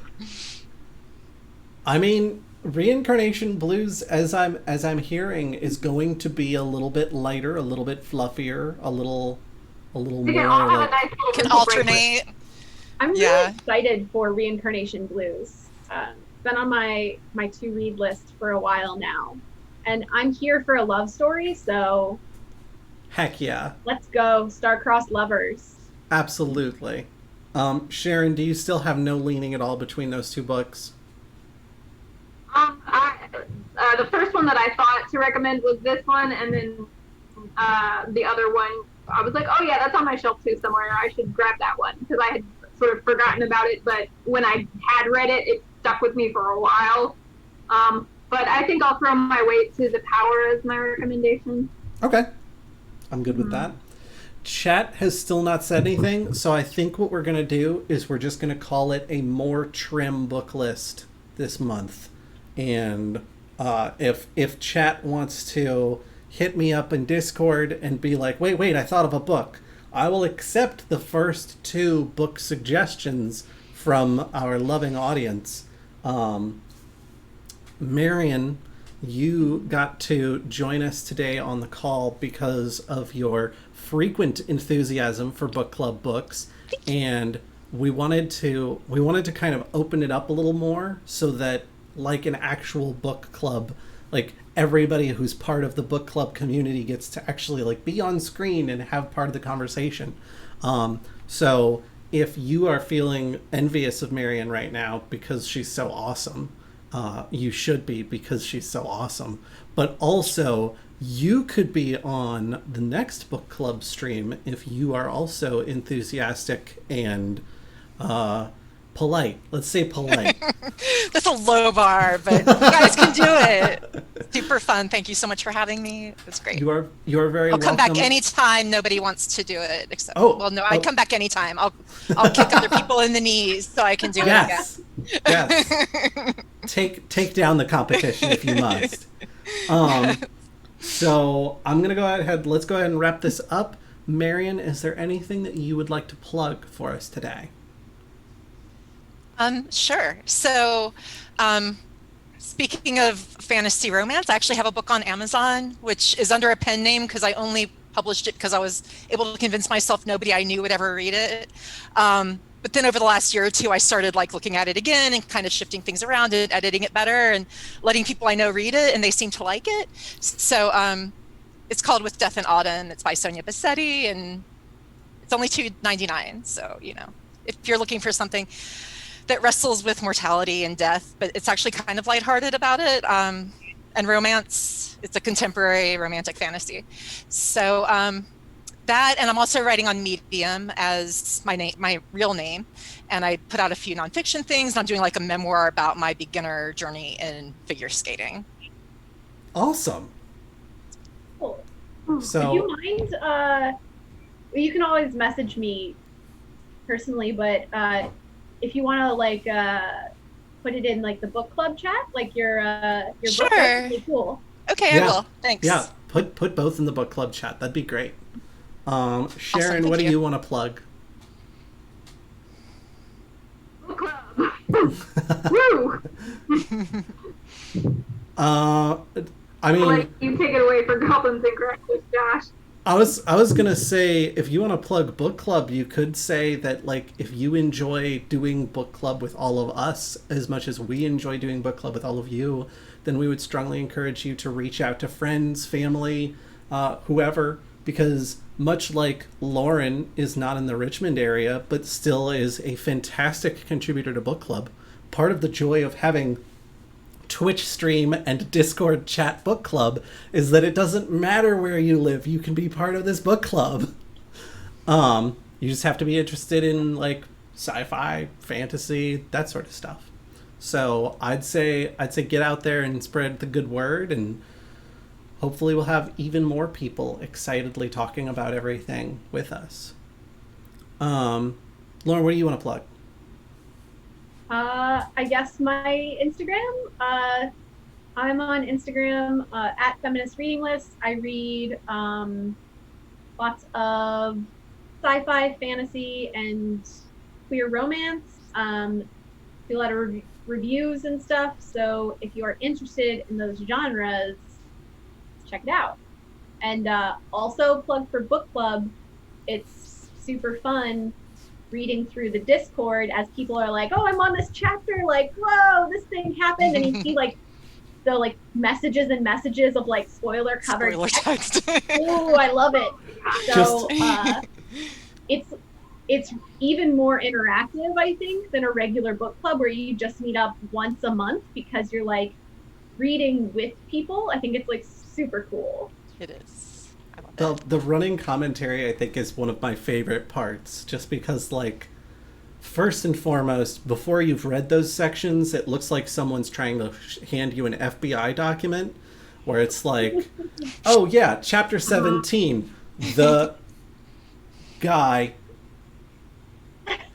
I mean, Reincarnation Blues, as I'm hearing, is going to be a little bit lighter, a little bit fluffier, a little more. Can alternate. I'm really excited for Reincarnation Blues. It's been on my to read list for a while now, and I'm here for a love story. So, heck yeah, let's go, star-crossed lovers. Absolutely. Sharon, do you still have no leaning at all between those two books? The first one that I thought to recommend was this one, and then the other one, I was like, oh yeah, that's on my shelf too somewhere. I should grab that one, because I had sort of forgotten about it, but when I had read it, it stuck with me for a while. But I think I'll throw my weight to The Power as my recommendation. Okay. I'm good with that. Chat has still not said anything, so I think what we're going to do is we're just going to call it a more trim book list this month. And if chat wants to hit me up in Discord and be like, wait, I thought of a book, I will accept the first two book suggestions from our loving audience. Marion, you got to join us today on the call because of your frequent enthusiasm for book club books, and we wanted to kind of open it up a little more so that, like an actual book club, like everybody who's part of the book club community gets to actually like be on screen and have part of the conversation. So if you are feeling envious of Marion right now because she's so awesome, you should be, because she's so awesome. But also, you could be on the next book club stream if you are also enthusiastic and polite. Let's say polite. That's a low bar, but you guys can do it. Super fun. Thank you so much for having me. It's great. You are very welcome. I'll come back anytime nobody wants to do it. Except, I'd come back anytime. I'll kick other people in the knees so I can do it again. Yes. Take down the competition if you must. So I'm going to go ahead. Let's go ahead and wrap this up. Marion, is there anything that you would like to plug for us today? Sure. So, speaking of fantasy romance, I actually have a book on Amazon, which is under a pen name because I only published it because I was able to convince myself nobody I knew would ever read it. But then over the last year or two, I started like looking at it again and kind of shifting things around and editing it better and letting people I know read it, and they seem to like it. So it's called With Death in Autumn. It's by Sonia Bassetti, and it's only $2.99. So, if you're looking for something that wrestles with mortality and death, but it's actually kind of lighthearted about it. And romance. It's a contemporary romantic fantasy. So that, and I'm also writing on Medium as my real name, and I put out a few nonfiction things. And I'm doing like a memoir about my beginner journey in figure skating. Awesome. Cool. So, if you mind, you can always message me personally, but if you want to like put it in like the book club chat, like your Sure. book, that's really cool. Okay, I will. Thanks. Yeah, put both in the book club chat. That'd be great. Sharon, Awesome, what do you. you want to plug? Book club. Woo! I mean, I'll let you take it away for Goblins and Growlers, Josh. I was gonna say, if you want to plug book club, you could say that, like, if you enjoy doing book club with all of us as much as we enjoy doing book club with all of you, then we would strongly encourage you to reach out to friends, family, whoever, because much like Lauren is not in the Richmond area, but still is a fantastic contributor to book club, part of the joy of having Twitch stream and Discord chat book club is that it doesn't matter where you live, you can be part of this book club. You just have to be interested in like sci-fi, fantasy, that sort of stuff. So I'd say get out there and spread the good word, and hopefully we'll have even more people excitedly talking about everything with us. Lauren, what do you want to plug? I guess my Instagram. I'm on Instagram at Feminist Reading List. I read lots of sci-fi, fantasy, and queer romance. Do a lot of reviews and stuff. So if you are interested in those genres, check it out. And also plug for book club. It's super fun reading through the Discord as people are like, oh, I'm on this chapter, like, whoa, this thing happened, and you see like the like messages and messages of like spoiler covered text. Ooh, I love it. So it's even more interactive, I think, than a regular book club where you just meet up once a month because you're like reading with people. I think it's like super cool. It is. The running commentary, I think, is one of my favorite parts, just because, like, first and foremost, before you've read those sections, it looks like someone's trying to hand you an FBI document where it's like, oh yeah, chapter 17, the guy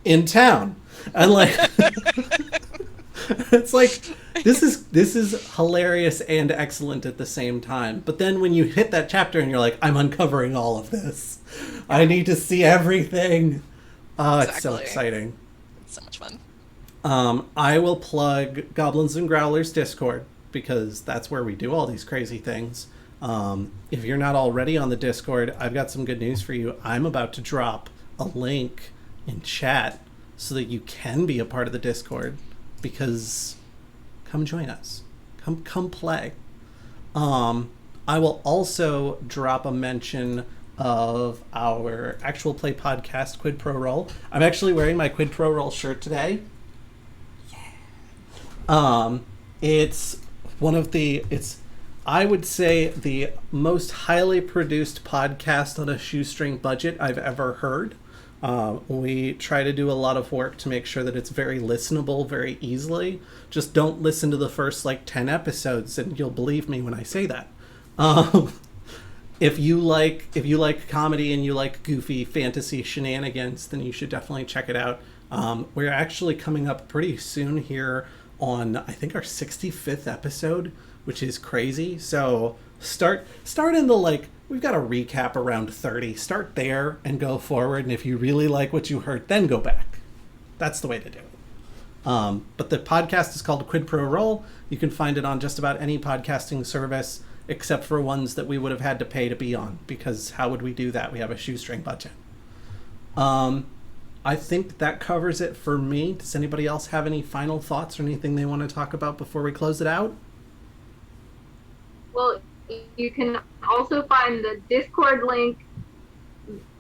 in town. And like it's like this is hilarious and excellent at the same time. But then when you hit that chapter and you're like, I'm uncovering all of this. I need to see everything. Oh, exactly. It's so exciting. It's so much fun. I will plug Goblins and Growlers Discord because that's where we do all these crazy things. If you're not already on the Discord, I've got some good news for you. I'm about to drop a link in chat so that you can be a part of the Discord, because come join us. Come play. I will also drop a mention of our actual play podcast, Quid Pro Roll. I'm actually wearing my Quid Pro Roll shirt today. Yeah. It's one of I would say the most highly produced podcast on a shoestring budget I've ever heard. We try to do a lot of work to make sure that it's very listenable very easily. Just don't listen to the first like 10 episodes and you'll believe me when I say that. If you like comedy and you like goofy fantasy shenanigans, then you should definitely check it out. We're actually coming up pretty soon here on, I think, our 65th episode, which is crazy. So start in the like, we've got a recap around 30. Start there and go forward. And if you really like what you heard, then go back. That's the way to do it. But the podcast is called Quid Pro Roll. You can find it on just about any podcasting service, except for ones that we would have had to pay to be on, because how would we do that? We have a shoestring budget. I think that covers it for me. Does anybody else have any final thoughts or anything they want to talk about before we close it out? Well, you can also find the Discord link,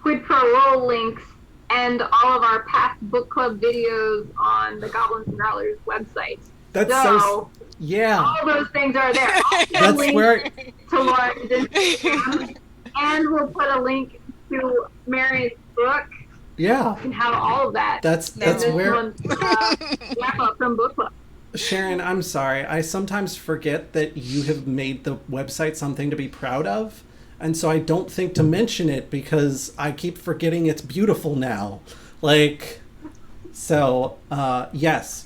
Quid Pro Roll links and all of our past book club videos on the Goblins and Growlers website. That's so yeah. All those things are there. That's where to Lauren's Instagram, and we'll put a link to Marion's book. Yeah. You can have all of that. That's where wrap up from book club. Sharon, I'm sorry. I sometimes forget that you have made the website something to be proud of. And so I don't think to mention it because I keep forgetting it's beautiful now. Like, so, yes.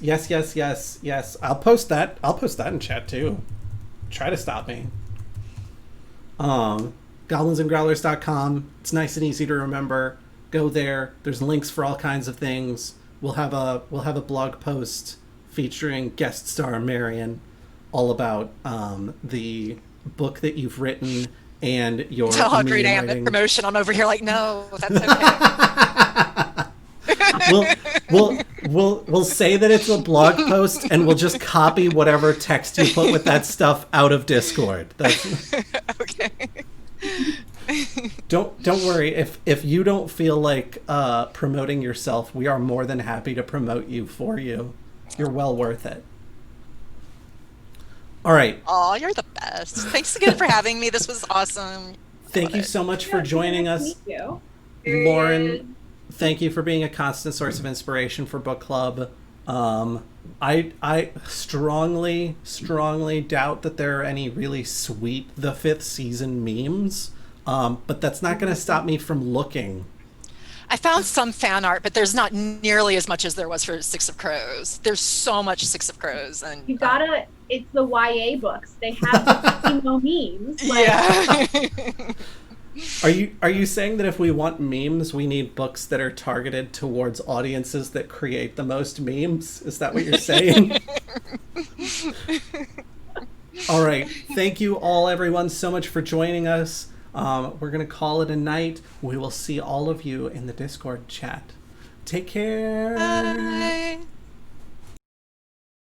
I'll post that. I'll post that in chat too. Try to stop me. Goblinsandgrowlers.com. It's nice and easy to remember. Go there. There's links for all kinds of things. We'll have a blog post featuring guest star Marion, all about the book that you've written and your. Tell how great I am at promotion. I'm over here like, no, that's okay. we'll say that it's a blog post, and we'll just copy whatever text you put with that stuff out of Discord. That's okay. Don't worry if you don't feel like promoting yourself. We are more than happy to promote you for you. You're well worth it. All right. Oh, you're the best. Thanks again for having me. This was awesome. Thank you so much for joining us. Lauren, thank you for being a constant source of inspiration for book club. I strongly doubt that there are any really sweet The Fifth Season memes, but that's not going to stop me from looking. I found some fan art, but there's not nearly as much as there was for Six of Crows. There's so much Six of Crows, and you gotta. It's the YA books. They have the emo memes. Like, yeah. Are you saying that if we want memes, we need books that are targeted towards audiences that create the most memes? Is that what you're saying? All right. Thank you all, everyone, so much for joining us. We're going to call it a night. We will see all of you in the Discord chat. Take care. Bye.